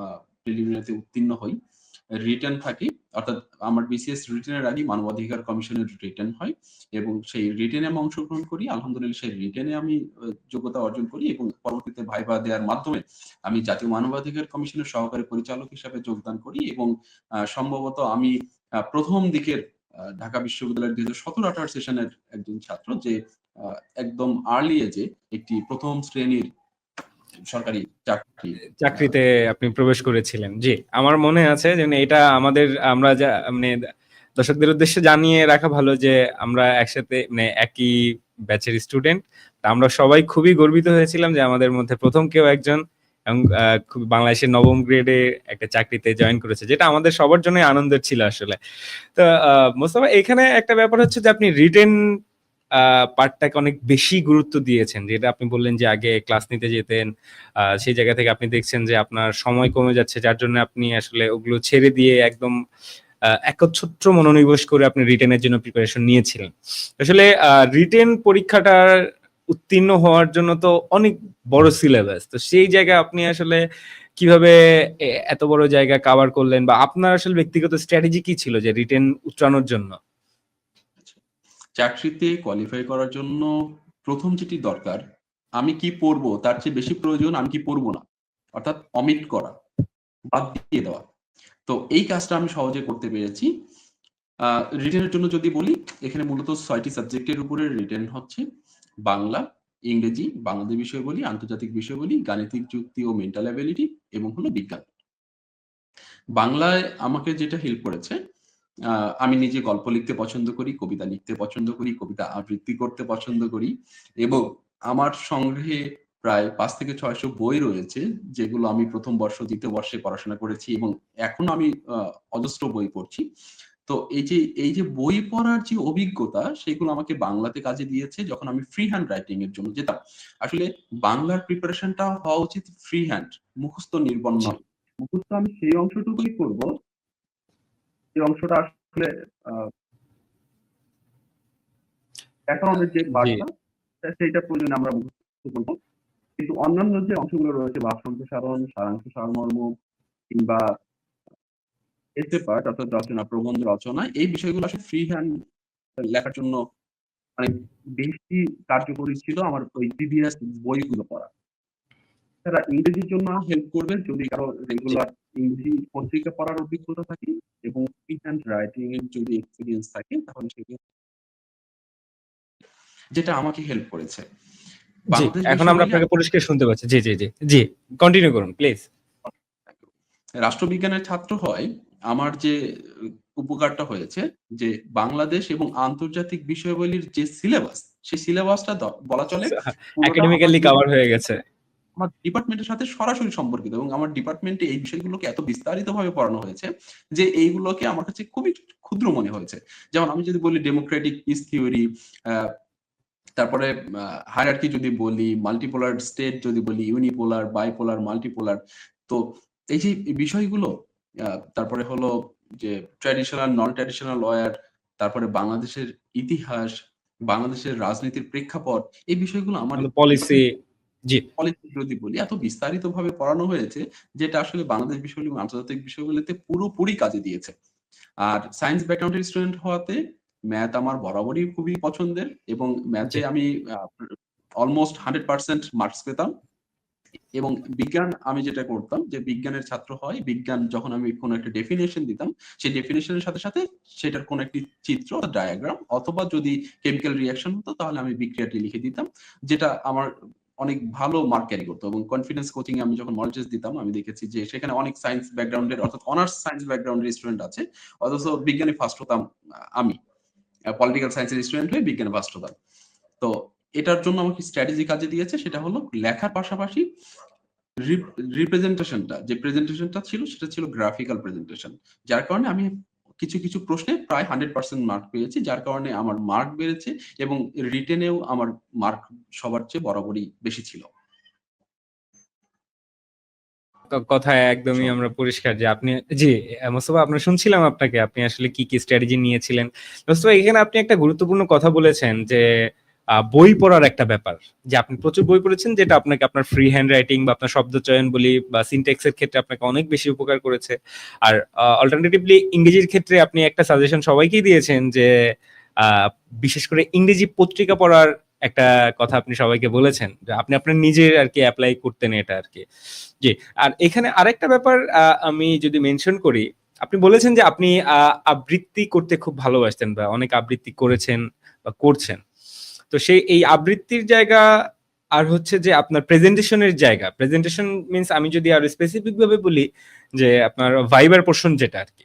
আ প্রিলিমিনারিতে উত্তীর্ণ হই। রিটেন থাকে, অর্থাৎ আমার বিসিএস রিটেনের আগেই মানবাধিকার কমিশনের রিটেন হয় এবং সেই রিটেনে আমি অংশগ্রহণ করি। আলহামদুলিল্লাহ সেই রিটেনে আমি যোগ্যতা অর্জন করি এবং পরবর্তীতে ভাইভা দেওয়ার মাধ্যমে আমি জাতীয় মানবাধিকার কমিশনের সহকারী পরিচালক হিসাবে যোগদান করি এবং সম্ভবত আমি ১ম দিকের ঢাকা বিশ্ববিদ্যালয়ের ২০১৭-১৮ সেশনের একজন ছাত্র যে আ একদম আর্লি এজে একটি ১ম শ্রেণীর সরকারি চাকরি চাকরিতে আপনি প্রবেশ করেছিলেন। জি, আমার মনে আছে যে এটা আমাদের আমরা যা মানে দর্শকদের উদ্দেশ্যে জানিয়ে রাখা ভালো যে আমরা একসাথে মানে একই ব্যাচের স্টুডেন্ট। আমরা সবাই খুবই গর্বিত হয়েছিলাম যে আমাদের মধ্যে ১ম কেউ একজন এবং খুব বাংলাদেশের ৯ম গ্রেডে একটা চাকরিতে জয়েন করেছে। যেটা আমাদের সবার জন্যই আনন্দের ছিল আসলে। তো মোস্তফা, এখানে একটা ব্যাপার হচ্ছে যে আপনি রিটেন পার্টটাকে অনেক বেশি গুরুত্ব দিয়েছেন। যেটা আপনি বললেন যে আগে ক্লাস নিতে যেতেন। সেই জায়গা থেকে আপনি দেখছেন যে আপনার সময় কমে যাচ্ছে, যার জন্য আপনি আসলে ওগুলো ছেড়ে দিয়ে একদম একচ্ছত্র মনোনিবেশ করে আপনি রিটেনের জন্য প্রিপারেশন নিয়েছিলেন। আসলে রিটেন পরীক্ষাটার উত্তীর্ণ হওয়ার জন্য তো অনেক বড় সিলেবাস। তো সেই জায়গায় আপনি আসলে কিভাবে এত বড় জায়গা কভার করলেন বা আপনার আসলে ব্যক্তিগত স্ট্র্যাটেজি কি ছিল যে রিটেন উতরানোর জন্য? চাকরিতে কোয়ালিফাই করার জন্য ১ম যেটি দরকার, আমি কি পড়বো তার চেয়ে বেশি প্রয়োজন আমি কি পড়বো না। অর্থাৎ অমিট করা, বাদ দিয়ে দেওয়া। তো এই কাজটা আমি সহজে করতে পেরেছি। আ রিটেনের জন্য যদি বলি, এখানে মূলত ৬ টি সাবজেক্টের উপরে রিটেন হচ্ছে। বাংলা, ইংরেজি, বাংলাদেশ বিষয়াবলী, আন্তর্জাতিক বিষয়াবলী, গাণিতিক যুক্তি ও মেন্টাল অ্যাবিলিটি এবং হলো বিজ্ঞান। বাংলায় আমাকে যেটা হেল্প করেছে, আ আমি নিজে গল্প লিখতে পছন্দ করি, কবিতা লিখতে পছন্দ করি, কবিতা আবৃত্তি করতে পছন্দ করি এবং আমার সংগ্রহে প্রায় ৫ থেকে ৬০০ বই রয়েছে, যেগুলো আমি ১ম বর্ষ, ২য় বর্ষে পড়াশোনা করেছি এবং এখনো আমি অজস্র বই পড়ছি। তো এই যে বই পড়ার যে অভিজ্ঞতা, সেগুলো আমাকে বাংলাতে কাজে দিয়েছে যখন আমি ফ্রি হ্যান্ড রাইটিং এর জন্য যেতাম। আসলে বাংলার প্রিপারেশনটা হওয়া উচিত ফ্রি হ্যান্ড, মুখস্থ নির্ভর জি, নয়। মুখস্থ আমি সেই অংশটুকুই করব, যে অংশটা আসলে আ ব্যাকরণের যে জি, পার্টটা সেইটা প্রয়োজনে আমরা মুখস্থ করব। কিন্তু অন্যান্য যে অংশগুলো রয়েছে বাক্য সম্প্রসারণ, সারাংশ সারমর্ম কিংবা এসে পার্ট অর্থাৎ রচনা, প্রবন্ধ রচনা, এই বিষয়গুলো আসলে ফ্রি হ্যান্ড লেখার জন্য অনেক বেশি কার্যকরী ছিল আমার ওই প্রিভিয়াস বইগুলো পড়া। এছাড়া ইংরেজির জন্য হেল্প করবে যদি কারো জি। রেগুলার ইংরেজি পত্রিকা পড়ার অভিজ্ঞতা থাকে এবং ফ্রি হ্যান্ড রাইটিং এর যদি এক্সপেরিয়েন্স থাকে তাহলে সেক্ষেত্রে যেটা আমাকে হেল্প করেছে। জি, বাংলাদেশ এখন আমরা বিষয় বলি আপনাকে পরিষ্কার শুনতে পাচ্ছি। জি, জি, জি। জি, কন্টিনিউ করুন প্লিজ। রাষ্ট্রবিজ্ঞানের ছাত্র হয় আমার যে উপকারটা হয়েছে যে বাংলাদেশ এবং আন্তর্জাতিক বিষয়াবলীর যে সিলেবাস, সেই সিলেবাসটা বলা চলে পুরোটা একাডেমিক্যালি কভার হয়ে গেছে। আমার ডিপার্টমেন্টের সাথে সরাসরি সম্পর্কিত এবং আমার ডিপার্টমেন্টে এই বিষয়গুলোকে এত বিস্তারিতভাবে পড়ানো হয়েছে যে এইগুলোকে আমার কাছে খুবই ক্ষুদ্র মনে হয়েছে। যেমন আমি যদি বলি ডেমোক্রেটিক পিস থিওরি, তারপরে হায়ারার্কি যদি বলি, মাল্টিপোলার স্টেট যদি বলি, ইউনিপোলার, বাইপোলার, মাল্টিপোলার। তো এই যে বিষয়গুলো তারপরে হলো যে ট্র্যাডিশনাল, নন ট্র্যাডিশনাল ওয়্যার, তারপরে বাংলাদেশের ইতিহাস, বাংলাদেশের রাজনীতির প্রেক্ষাপট, এই বিষয়গুলো আমার আমাদের পলিসি। জি, পলিটি যদি বলি এত বিস্তারিতভাবে পড়ানো হয়েছে যেটা আসলে বাংলাদেশ বিষয়গুলো এবং আন্তর্জাতিক বিষয়গুলোতে পুরোপুরি কাজে দিয়েছে। আর সায়েন্স ব্যাকগ্রাউন্ডের স্টুডেন্ট হওয়াতে ম্যাথ আমার বরাবরই খুবই পছন্দের এবং জি। ম্যাথে আমি অলমোস্ট 100% মার্কস পেতাম। এবং বিজ্ঞান আমি যেটা করতাম যে বিজ্ঞানের ছাত্র হয়, বিজ্ঞান যখন আমি কোনো একটা ডেফিনিশন দিতাম, সেই ডেফিনিশনের সাথে, সাথে সেটার কোনো একটি চিত্র, ডায়াগ্রাম অথবা যদি কেমিক্যাল রিঅ্যাকশন হতো তাহলে আমি বিক্রিয়াটি লিখে দিতাম। যেটা আমার অনেক ভালো মার্ক ক্যারি করতো এবং কনফিডেন্স কোচিং এ আমি যখন মডেল টেস্ট দিতাম আমি দেখেছি যে সেখানে অনেক সায়েন্স ব্যাকগ্রাউন্ডের অর্থাৎ অনার্স সায়েন্স ব্যাকগ্রাউন্ডের স্টুডেন্ট আছে। অথচ বিজ্ঞানে ফার্স্ট হতাম আমি। পলিটিক্যাল সায়েন্সের স্টুডেন্ট হয়ে বিজ্ঞানে ফার্স্ট হতাম। তো এটার জন্য আমাকে স্ট্র্যাটেজি কাজে দিয়েছে সেটা হলো লেখার পাশাপাশি রিপ্রেজেন্টেশনটা যে প্রেজেন্টেশনটা ছিল সেটা ছিল গ্রাফিক্যাল প্রেজেন্টেশন। যার কারণে আমি কিছু প্রশ্নে প্রায় 100% মার্ক পেয়েছি। যার কারণে আমার মার্ক বেড়েছে এবং রিটেনেও আমার মার্ক সবার চেয়ে বরাবরই বেশি ছিল। কথায় একদমই সব আমরা পরিষ্কার যে আপনি জি, মোস্তফা আপনার শুনছিলাম আপনাকে। আপনি আসলে কি, কি স্ট্র্যাটেজি নিয়েছিলেন। মোস্তফা এখানে আপনি একটা গুরুত্বপূর্ণ কথা বলেছেন যে বই পড়ার একটা ব্যাপার। যে আপনি প্রচুর বই পড়েছেন যেটা আপনাকে আপনার ফ্রি হ্যান্ড রাইটিং বা আপনার শব্দ চয়ন বলি বা সিনট্যাক্স এর ক্ষেত্রে আপনাকে অনেক বেশি উপকার করেছে। আর অল্টারনেটিভলি ইংরেজির ক্ষেত্রে আপনি একটা সাজেশন সবাইকেই দিয়েছেন যে আ বিশেষ করে ইংরেজি পত্রিকা পড়ার একটা কথা আপনি সবাইকে বলেছেন। যে আপনি আপনার নিজের আরকি এপ্লাই করতেন এটা আরকি। জি, আর এখানে আরেকটা ব্যাপার আমি যদি মেনশন করি, আপনি বলেছেন যে আপনি আবৃত্তি করতে খুব ভালোবাসতেন বা অনেক আবৃত্তি করেছেন বা করছেন। তো সেই এই আবৃত্তির জায়গা আর হচ্ছে যে আপনার প্রেজেন্টেশনের জায়গা। প্রেজেন্টেশন মিনস আমি যদি আরো স্পেসিফিক ভাবে বলি যে আপনার ভাইবার পোরশন যেটা আরকি।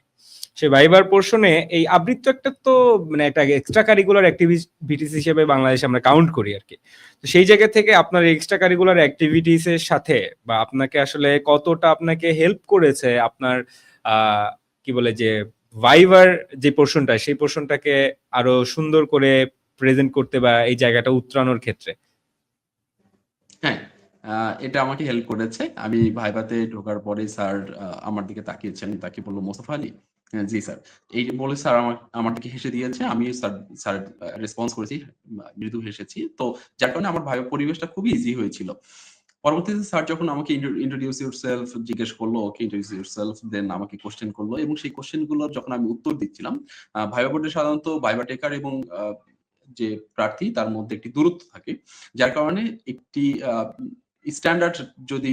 সেই ভাইবার পোরশনে এই আবৃত্তি একটা তো মানে একটা এক্সট্রা কারিকুলার অ্যাক্টিভিটিস হিসেবে বাংলাদেশে আমরা কাউন্ট করি আরকি। তো সেই জায়গা থেকে আপনার এক্সট্রা কারিকুলার অ্যাক্টিভিটিস এর সাথে বা আপনাকে আসলে কতটা আপনাকে হেল্প করেছে আপনার আ কি বলে যে ভাইবার যে পোরশনটা সেই পোরশনটাকে আরো সুন্দর করে প্রেজেন্ট করতে বা এই জায়গাটা উতরানোর ক্ষেত্রে? হ্যাঁ, আ এটা আমাকে হেল্প করেছে। আমি ভাইভাতে ঢোকার পরেই স্যার আমার দিকে তাকিয়েছেন। তাকিয়ে বলল, "মোস্তফা আলী?" "জি স্যার।" এই বলে স্যার আমার দিকে হেসে দিয়েছে। আমিও স্যার রেসপন্স করেছি। মৃদু হেসেছি। তো যার কারণে আমার ভাইবা পরিবেশটা খুবই ইজি হয়েছিল। পরবর্তীতে স্যার যখন আমাকে ইন্ট্রোডিউস ইউরসেলফ জিজ্ঞেস করলো, ওকে ইন্ট্রোডিউস ইউরসেলফ দেন আমাকে কোয়েশ্চেন করলো এবং সেই কোয়েশ্চেন গুলোর যখন আমি উত্তর দিচ্ছিলাম, ভাইবা বোর্ডে সাধারণত ভাইবা টেকার এবং যে প্রার্থী তার মধ্যে একটি দূরত্ব থাকে। যার কারণে একটি স্ট্যান্ডার্ড যদি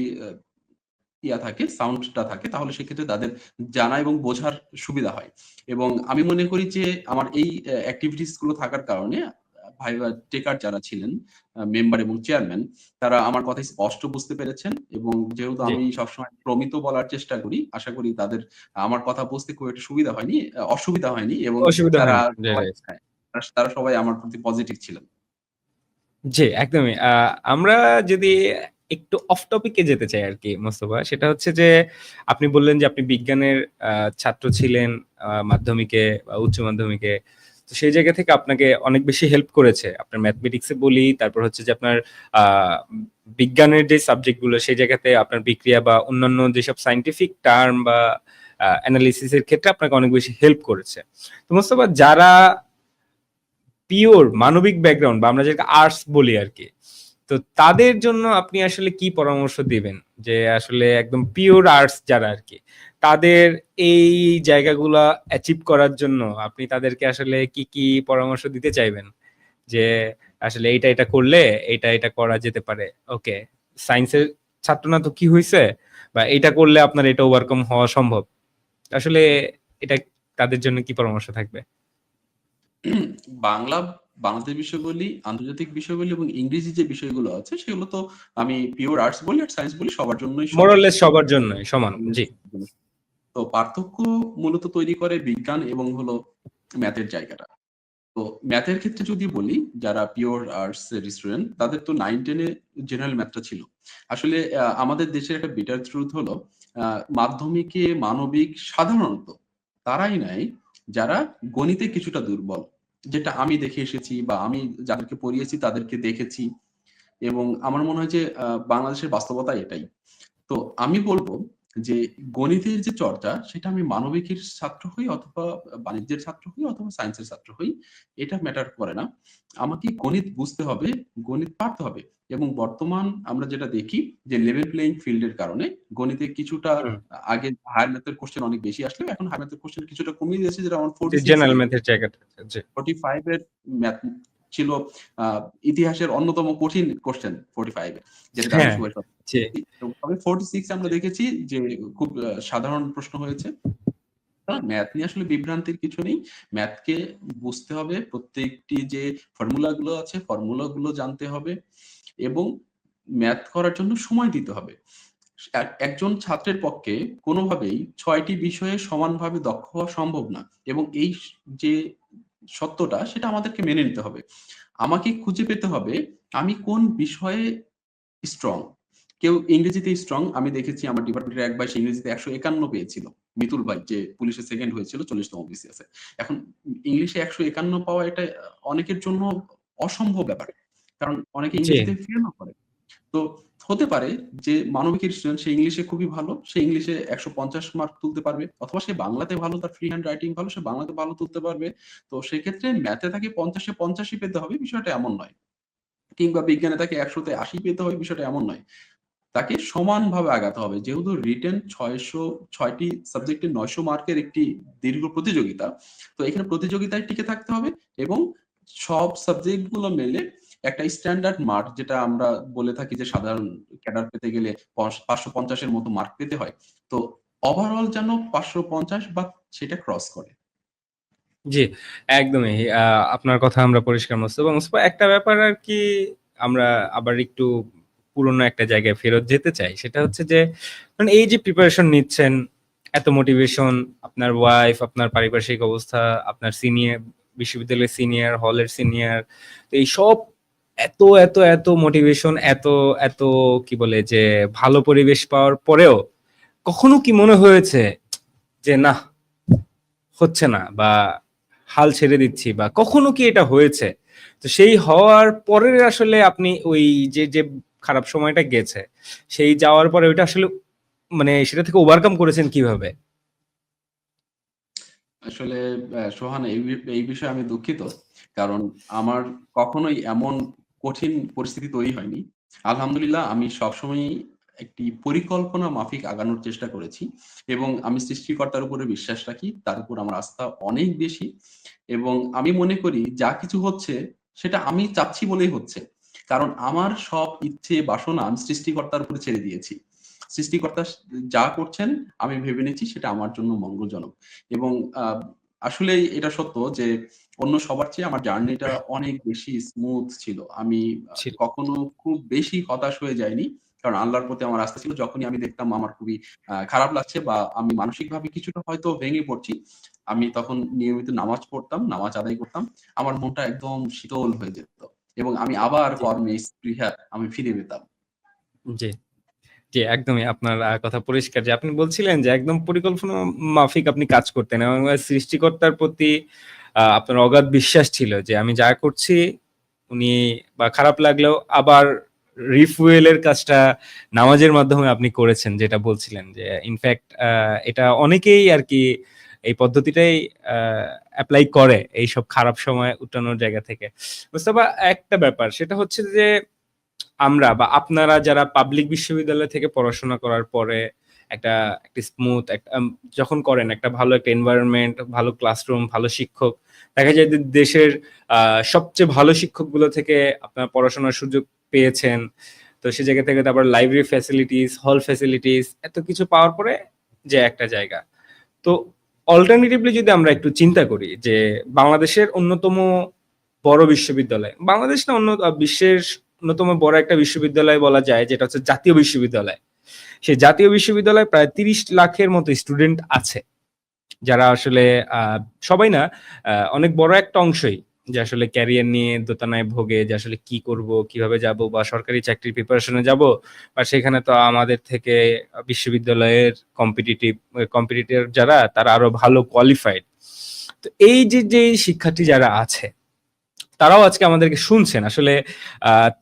থাকে, সাউন্ডটা থাকে তাহলে সেক্ষেত্রে তাদের জানা এবং বোঝার সুবিধা হয়। এবং আমি মনে করি যে আমার এই এক্টিভিটিস গুলো থাকার কারণে ভাইবা টেকার যারা ছিলেন মেম্বার এবং চেয়ারম্যান তারা আমার কথা স্পষ্ট বুঝতে পেরেছেন এবং যেহেতু জি, আমি সবসময় প্রমিত বলার চেষ্টা করি, আশা করি তাদের আমার কথা বুঝতে খুব একটা সুবিধা হয়নি, অসুবিধা হয়নি এবং অসুবিধা তারা হয়নি। জি, সবাই রাইট। হ্যাঁ, তারা সবাই আমার প্রতি পজিটিভ ছিলেন। জি, একদমই। আমরা যদি একটু অফ টপিক এ যেতে চাই আরকি মোস্তফা, সেটা হচ্ছে যে আপনি বললেন যে আপনি বিজ্ঞানের ছাত্র ছিলেন মাধ্যমিকে বা উচ্চ মাধ্যমিকে। তো সেই জায়গা থেকে আপনাকে অনেক বেশি হেল্প করেছে। আপনার ম্যাথমেটিক্স এ বলি, তারপর হচ্ছে যে আপনার আ বিজ্ঞানের যে সাবজেক্ট গুলো সেই জায়গাতে আপনার বিক্রিয়া বা অন্যান্য যেসব সায়েন্টিফিক টার্ম বা এনালিসিস এর ক্ষেত্রে আপনাকে অনেক বেশি হেল্প করেছে। তো মোস্তফা যারা পিওর মানবিক ব্যাকগ্রাউন্ড বা আমরা যেটাকে আর্টস বলি আরকি। তো তাদের জন্য আপনি আসলে কি পরামর্শ দিবেন? যে আসলে একদম পিওর আর্টস যারা আরকি, তাদের এই জায়গাগুলা অ্যাচিভ করার জন্য আপনি তাদেরকে আসলে কি, কি পরামর্শ দিতে চাইবেন? যে আসলে এটা করলে এটা করা যেতে পারে। ওকে, সায়েন্সের ছাত্র না তো কি হইছে? বা এটা করলে আপনার এটা ওভারকাম হওয়া সম্ভব। আসলে এটা তাদের জন্য কি পরামর্শ থাকবে? বাংলা বাংলাদেশ বিষয় বলি, আন্তর্জাতিক বিষয় বলি এবং ইংরেজি যে বিষয়গুলো আছে সেগুলো তো আমি পিওর আর্টস বলি আর সায়েন্স বলি, সবার জন্যই সমান। মোরলেস সবার জন্যই সমান। জি। তো পার্থক্য মূলত তৈরি করে বিজ্ঞান এবং হলো ম্যাথের জায়গাটা। তো ম্যাথের ক্ষেত্রে যদি বলি, যারা পিওর আর্টস এর স্টুডেন্ট তাদের তো 9-10 এ জেনারেল ম্যাথটা ছিল। আসলে আমাদের দেশের একটা বিটার ট্রুথ হলো মাধ্যমিকে মানবিক সাধারণত তারাই নেয় যারা গণিতে কিছুটা দুর্বল। যেটা আমি দেখে এসেছি বা আমি যাদেরকে পড়িয়েছি তাদেরকে দেখেছি এবং আমার মনে হয় যে বাংলাদেশের বাস্তবতা এটাই। তো আমি বলব যে গণিতের যে চর্চা সেটা আমি মানবিকের ছাত্র হই অথবা বাণিজ্যের ছাত্র হই অথবা সায়েন্সের ছাত্র হই, এটা ম্যাটার করে না। আমাকে গণিত বুঝতে হবে, গণিত পারতে হবে এবং বর্তমান আমরা যেটা দেখি যে লেভেল প্লেইং ফিল্ড এর কারণে গণিতে কিছুটা হুম। আগে হায়ার ম্যাথের কোশ্চেন অনেক বেশি আসলেও এখন হায়ার ম্যাথের কোশ্চেন কিছুটা কমিয়ে দিয়েছে, যেটা আমার 46 জেনারেল এ ম্যাথের জায়গাটা। জি। 45 এর ম্যাথ ছিল ইতিহাসের অন্যতম কঠিন কোশ্চেন 45 এ, যেটা হ্যাঁ। দানিশ ওয়াইফ। জি। তবে 46 আমরা দেখেছি যে খুব সাধারণ প্রশ্ন হয়েছে। ম্যাথ নিয়ে আসলে বিভ্রান্তির কিছু নেই। ম্যাথকে বুঝতে হবে। প্রত্যেকটি যে ফর্মুলা গুলো আছে, ফর্মুলা গুলো জানতে হবে এবং ম্যাথ করার জন্য সময় দিতে হবে। একজন ছাত্রের পক্ষে কোনোভাবেই ৬ টি বিষয়ে সমানভাবে দক্ষ হওয়া সম্ভব না এবং এই যে সত্যটা সেটা আমাদেরকে মেনে নিতে হবে। আমাকে খুঁজে পেতে হবে আমি কোন বিষয়ে স্ট্রং। কেউ ইংরেজিতে স্ট্রং, আমি দেখেছি আমার ডিপার্টমেন্টের এক ভাই সে ইংরেজিতে ১৫১ পেয়েছিল। মিতুল ভাই যে পুলিশে সেকেন্ড হয়েছিল ৪০তম বিসিএস এ। এখন ইংলিশে ১৫১ পাওয়া এটা অনেকের জন্য অসম্ভব ব্যাপার। কারণ অনেকে জি। ইংরেজিতে ফেলও করে। তো হতে পারে যে মানবিকের স্টুডেন্ট সে ইংলিশে খুবই ভালো। সে ইংলিশে ১৫০ মার্ক তুলতে পারবে অথবা সে বাংলাতে ভালো, তার ফ্রি হ্যান্ড রাইটিং ভালো, সে বাংলাতে ভালো তুলতে পারবে। তো সেক্ষেত্রে ম্যাথে তাকে ৫০ এ ৮৫ পেতে হবে, বিষয়টা এমন নয়। কিংবা বিজ্ঞানে তাকে ১০০ তে ৮০ পেতে হবে, বিষয়টা এমন নয়। তাকে সমানভাবে আগাতে হবে। যেহেতু রিটেন ৬ টি সাবজেক্টে ৯০০ মার্কের একটি দীর্ঘ প্রতিযোগিতা। তো এখানে প্রতিযোগিতায় টিকে থাকতে হবে এবং সব সাবজেক্ট গুলো মেলে একটা স্ট্যান্ডার্ড মার্ক, যেটা আমরা বলে থাকি যে সাধারণ ক্যাডার পেতে গেলে ৫৫০ এর মতো মার্ক পেতে হয়। তো ওভারঅল যেন ৫৫০ বা সেটা ক্রস করে। জি, একদমই। আপনার কথা আমরা পরিষ্কার মোস্তফা। মোস্তফা, একটা ব্যাপার আরকি আমরা আবার একটু পুরোনো একটা জায়গায় ফেরত যেতে চাই। সেটা হচ্ছে যে মানে এই যে প্রিপারেশন নিচ্ছেন, এত মোটিভেশন, আপনার ওয়াইফ, আপনার পারিপার্শ্বিক অবস্থা, আপনার বিশ্ববিদ্যালয়ের সিনিয়র, হলের সিনিয়র। তো এইসব এত মোটিভেশন, এত কি বলে যে ভালো পরিবেশ পাওয়ার পরেও কখনো কি মনে হয়েছে যে নাহ, হচ্ছে না বা হাল ছেড়ে দিচ্ছি, বা কখনো কি এটা হয়েছে? তো সেই হওয়ার পরে আসলে আপনি ওই যে খারাপ সময়টা গেছে, সেই যাওয়ার পরে ওইটা আসলে মানে সেটা থেকে ওভারকাম করেছেন কিভাবে? আসলে সোহান, এই বিষয়ে আমি দুঃখিত। কারণ আমার কখনোই এমন কঠিন পরিস্থিতি তৈরি হয়নি। আলহামদুলিল্লাহ আমি সবসময়ই একটি পরিকল্পনা মাফিক আগানোর চেষ্টা করেছি এবং আমি সৃষ্টিকর্তার উপরে বিশ্বাস রাখি। তার উপর আমার আস্থা অনেক বেশি এবং আমি মনে করি যা কিছু হচ্ছে সেটা আমি চাচ্ছি বলেই হচ্ছে। কারণ আমার সব ইচ্ছে বাসনা আমি সৃষ্টিকর্তার উপরে ছেড়ে দিয়েছি। সৃষ্টিকর্তা যা করছেন আমি ভেবে নিয়েছি সেটা আমার জন্য মঙ্গলজনক। এবং আ আসলেই এটা সত্য যে অন্য সবার চেয়ে আমার জার্নিটা অনেক বেশি স্মুথ ছিল। আমি ছিল। কখনো খুব বেশি হতাশ হয়ে যাইনি। কারণ আল্লাহর প্রতি আমার আস্থা ছিল। যখনই আমি দেখতাম আমার খুবই খারাপ লাগছে বা আমি মানসিকভাবে কিছুটা হয়তো ভেঙে পড়ছি, আমি তখন নিয়মিত নামাজ পড়তাম, নামাজ আদায় করতাম। আমার মনটা একদম শীতল হয়ে যেত এবং আমি আবার জি, কর্মে স্পৃহা আমি ফিরে পেতাম। জি। জি, একদমই আপনার কথা পরিষ্কার যে আপনি বলছিলেন যে একদম পরিকল্পনা মাফিক আপনি কাজ করতেন এবং সৃষ্টিকর্তার প্রতি আপনার অগাধ বিশ্বাস ছিল যে আমি যা করছি উনি, বা খারাপ লাগলেও আবার রিফুয়েল এর কাজটা নামাজের মাধ্যমে আপনি করেছেন, যেটা বলছিলেন যে ইনফ্যাক্ট এটা অনেকেই আরকি এই পদ্ধতিটাই এপ্লাই করে এইসব খারাপ সময় উঠানোর জায়গা থেকে। মোস্তফা, একটা ব্যাপার সেটা হচ্ছে যে আমরা বা আপনারা যারা পাবলিক বিশ্ববিদ্যালয় থেকে পড়াশোনা করার পরে একটা স্মুথ একটা যখন করেন একটা ভালো একটা এনভায়রনমেন্ট, ভালো ক্লাসরুম, ভালো শিক্ষক, দেখা যায় যে দেশের সবচেয়ে ভালো শিক্ষকগুলো থেকে আপনারা পড়াশোনার সুযোগ পেয়েছেন। তো সে জায়গা থেকে তারপর লাইব্রেরি ফ্যাসিলিটিস, হল ফ্যাসিলিটিস এত কিছু পাওয়ার পরে যে একটা জায়গা। তো অল্টারনেটিভলি যদি আমরা একটু চিন্তা করি যে বাংলাদেশের অন্যতম বড় বিশ্ববিদ্যালয়। বাংলাদেশ না বিশ্বের অন্যতম বড় একটা বিশ্ববিদ্যালয় বলা যায়, যেটা হচ্ছে জাতীয় বিশ্ববিদ্যালয়। সেই জাতীয় বিশ্ববিদ্যালয়ে প্রায় ৩০ লাখের মতো স্টুডেন্ট আছে। যারা আসলে আ সবাই না, অনেক বড় একটা অংশই যে আসলে ক্যারিয়ার নিয়ে দোটানায় ভোগে যে আসলে কি করব, কিভাবে যাব বা সরকারি চাকরির প্রিপারেশন এ যাব। বা সেখানে তো আমাদের থেকে বিশ্ববিদ্যালয়ের কম্পিটিটর যারা তারা আরো ভালো কোয়ালিফাইড। তো এই যে শিক্ষার্থী যারা আছে তারাও আজকে আমাদেরকে শুনছেন। আসলে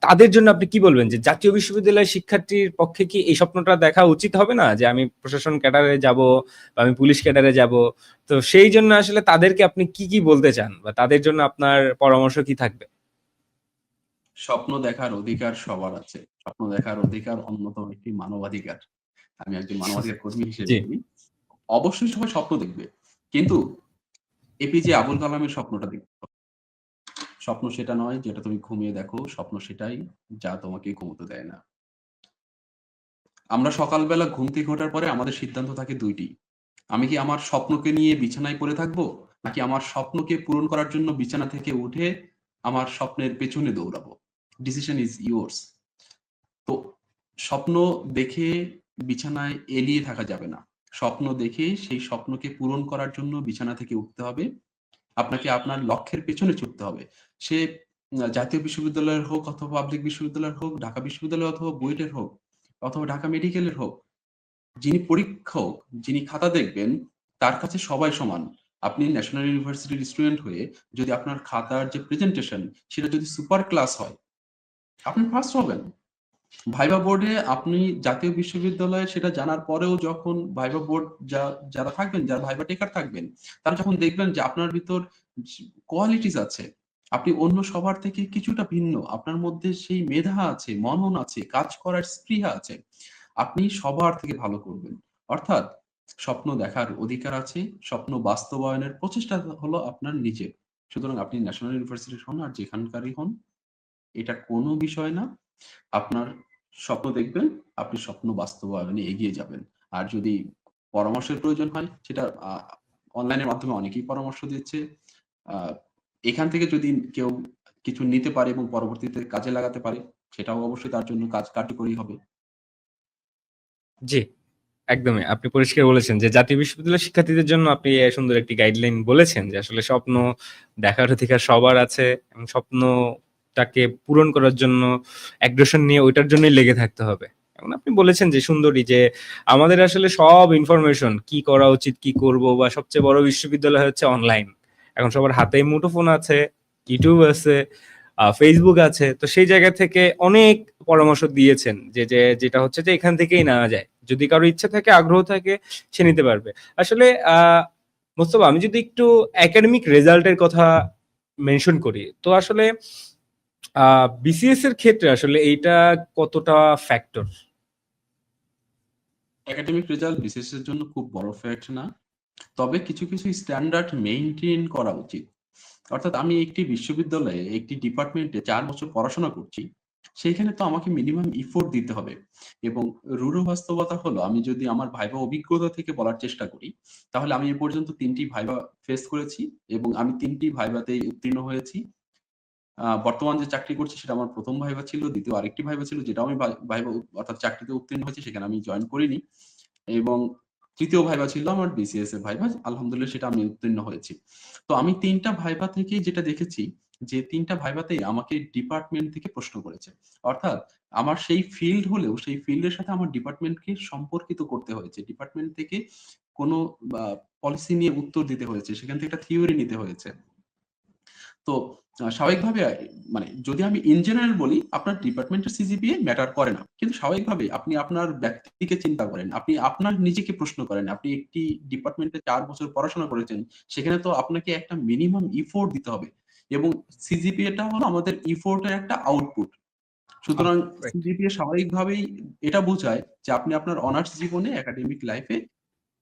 তাদের জন্য আপনি কি বলবেন যে জাতীয় বিশ্ববিদ্যালয়ের শিক্ষার্থীর পক্ষে কি এই স্বপ্নটা দেখা উচিত হবে না? যে আমি প্রশাসন ক্যাডারে যাবো বা আমি পুলিশ ক্যাডারে যাবো। তো সেই জন্য আসলে তাদেরকে আপনি কি বলতে চান? বা তাদের জন্য আপনার পরামর্শ কি থাকবে? স্বপ্ন দেখার অধিকার সবার আছে। স্বপ্ন দেখার অধিকার অন্যতম একটি মানবাধিকার। আমি একজন মানবাধিকার কর্মী হিসেবে জি, বলি। অবশ্যই সবাই স্বপ্ন দেখবে। কিন্তু এপিজে আবুল কালামের স্বপ্নটা দেখবে। স্বপ্ন সেটা নয় যেটা তুমি ঘুমিয়ে দেখো, স্বপ্ন সেটাই যা তোমাকে ঘুমোতে দেয় না। আমরা সকালবেলা ঘুম থেকে ওঠার পরে আমাদের সিদ্ধান্ত থাকে ২ টি। আমি কি আমার স্বপ্নকে নিয়ে বিছানায় পড়ে থাকবো? নাকি আমার স্বপ্নকে পূরণ করার জন্য বিছানা থেকে উঠে আমার স্বপ্নের পেছনে দৌড়াবো? ডিসিশন ইস ইয়োরস। তো স্বপ্ন দেখে বিছানায় এলিয়ে থাকা যাবে না। স্বপ্ন দেখে সেই স্বপ্নকে পূরণ করার জন্য বিছানা থেকে উঠতে হবে। আপনাকে আপনার লক্ষ্যের পেছনে ছুটতে হবে। সে জাতীয় বিশ্ববিদ্যালয়ের হোক অথবা পাবলিক বিশ্ববিদ্যালয়ের হোক, ঢাকা বিশ্ববিদ্যালয় অথবা বুয়েটের হোক, অথবা ঢাকা মেডিকেলের হোক। যিনি পরীক্ষক, যিনি খাতা দেখবেন, তার কাছে সবাই সমান। আপনি ন্যাশনাল ইউনিভার্সিটির স্টুডেন্ট হয়ে যদি আপনার খাতার যে প্রেজেন্টেশন সেটা যদি সুপার ক্লাস হয়, আপনি ফার্স্ট হবেন। ভাইবা বোর্ডে আপনি জাতীয় বিশ্ববিদ্যালয়ে সেটা জানার পরেও যখন ভাইবা বোর্ড যারা থাকবেন, যারা ভাইবা টেকার থাকবেন, তারা যখন দেখবেন যে আপনার ভিতর কোয়ালিটিস আছে, আপনি অন্য সবার থেকে কিছুটা ভিন্ন, আপনার মধ্যে সেই মেধা আছে, মনন আছে, কাজ করার স্পৃহা আছে, আপনি সবার থেকে ভালো করবেন। অর্থাৎ স্বপ্ন দেখার অধিকার আছে, স্বপ্ন বাস্তবায়নের প্রচেষ্টা হলো আপনার নিজের। সুতরাং আপনি ন্যাশনাল ইউনিভার্সিটির হন আর যেখানকারই হন, এটা কোনো বিষয় না। আপনার স্বপ্ন দেখবেন, আপনি স্বপ্ন বাস্তবায়নে এগিয়ে যাবেন। আর যদি পরামর্শের প্রয়োজন হয় সেটা অনলাইনের মাধ্যমে অনেকেই পরামর্শ দিচ্ছে। আ এখান থেকে যদি কেউ কিছু নিতে পারে এবং পরবর্তীতে কাজে লাগাতে পারে, সেটাও অবশ্যই তার জন্য কার্যকরী হবে। জি। একদমই। আপনি পরিষ্কার বলেছেন যে জাতীয় বিশ্ববিদ্যালয়ের শিক্ষার্থীদের জন্য আপনি সুন্দর একটি গাইডলাইন বলেছেন যে আসলে স্বপ্ন দেখার অধিকার সবার আছে এবং স্বপ্নটাকে পূরণ করার জন্য অ্যাগ্রেশন নিয়ে ওইটার জন্যই লেগে থাকতে হবে। এবং আপনি বলেছেন যে সুন্দরই যে আমাদের আসলে সব ইনফরমেশন কি করা উচিত, কি করব বা সবচেয়ে বড় বিশ্ববিদ্যালয় হচ্ছে অনলাইন। এখন সবার হাতেই মুঠোফোন আছে, YouTube আছে, Facebook আছে। তো সেই জায়গা থেকে অনেক পরামর্শ দিয়েছেন যেটা হচ্ছে যে এখান থেকেই নেওয়া যায়। যদি কারো ইচ্ছা থাকে, আগ্রহ থাকে সে নিতে পারবে। আসলে মোস্তফা, আমি যদি একটু একাডেমিক রেজাল্ট এর কথা মেনশন করি, তো আসলে বিসিএস এর ক্ষেত্রে আসলে এইটা কতটা ফ্যাক্টর? একাডেমিক রেজাল্ট বিসিএস এর জন্য খুব বড় ফ্যাক্ট না। তবে কিছু স্ট্যান্ডার্ড মেইনটেইন করা উচিত। অর্থাৎ আমি একটি বিশ্ববিদ্যালয়ে একটি ডিপার্টমেন্টে ৪ বছর পড়াশোনা করছি। সেইখানে তো আমাকে মিনিমাম এফোর্ট দিতে হবে। এবং রূঢ় বাস্তবতা হলো আমি যদি আমার ভাইবা অভিজ্ঞতা থেকে বলার চেষ্টা করি, তাহলে আমি এ পর্যন্ত ৩ টি ভাইবা ফেস করেছি এবং আমি ৩ টি ভাইভাতেই উত্তীর্ণ হয়েছি। বর্তমান যে চাকরি করছি সেটা আমার ১ম ভাইভা ছিল, দ্বিতীয় আরেকটি ভাইভা ছিল যেটাও আমি ভাইভা অর্থাৎ চাকরিতে উত্তীর্ণ হয়েছি, সেখানে আমি জয়েন করিনি। এবং তৃতীয় ভাইভা ছিল আমার বিসিএস এর ভাইভা। আলহামদুলিল্লাহ সেটা আমি উত্তীর্ণ হয়েছি। তো আমি ৩ টা ভাইভা থেকেই যেটা দেখেছি যে ৩ টা ভাইভাতেই আমাকে ডিপার্টমেন্ট থেকে প্রশ্ন করেছে। অর্থাৎ আমার সেই ফিল্ড হলেও সেই ফিল্ডের সাথে আমার ডিপার্টমেন্টকে সম্পর্কিত করতে হয়েছে। ডিপার্টমেন্ট থেকে কোনো পলিসি নিয়ে উত্তর দিতে হয়েছে। সেখান থেকে একটা থিওরি নিতে হয়েছে। তো স্বাভাবিকভাবে মানে যদি আমি ইন জেনারেল বলি, আপনার ডিপার্টমেন্টের সিজিপিএ ম্যাটার করে না। কিন্তু স্বাভাবিকভাবে আপনি আপনার ব্যক্তিকে চিন্তা করেন। আপনি আপনার নিজেকে প্রশ্ন করেন। আপনি একটি ডিপার্টমেন্টে ৪ বছর পড়াশোনা করেছেন। সেখানে তো আপনাকে একটা মিনিমাম এফোর্ট দিতে হবে। এবং সিজিপিএটা হলো আমাদের এফোর্ট এর একটা আউটপুট। সুতরাং রাইট। সিজিপিএ স্বাভাবিকভাবেই এটা বোঝায় যে আপনি আপনার অনার্স জীবনে একাডেমিক লাইফে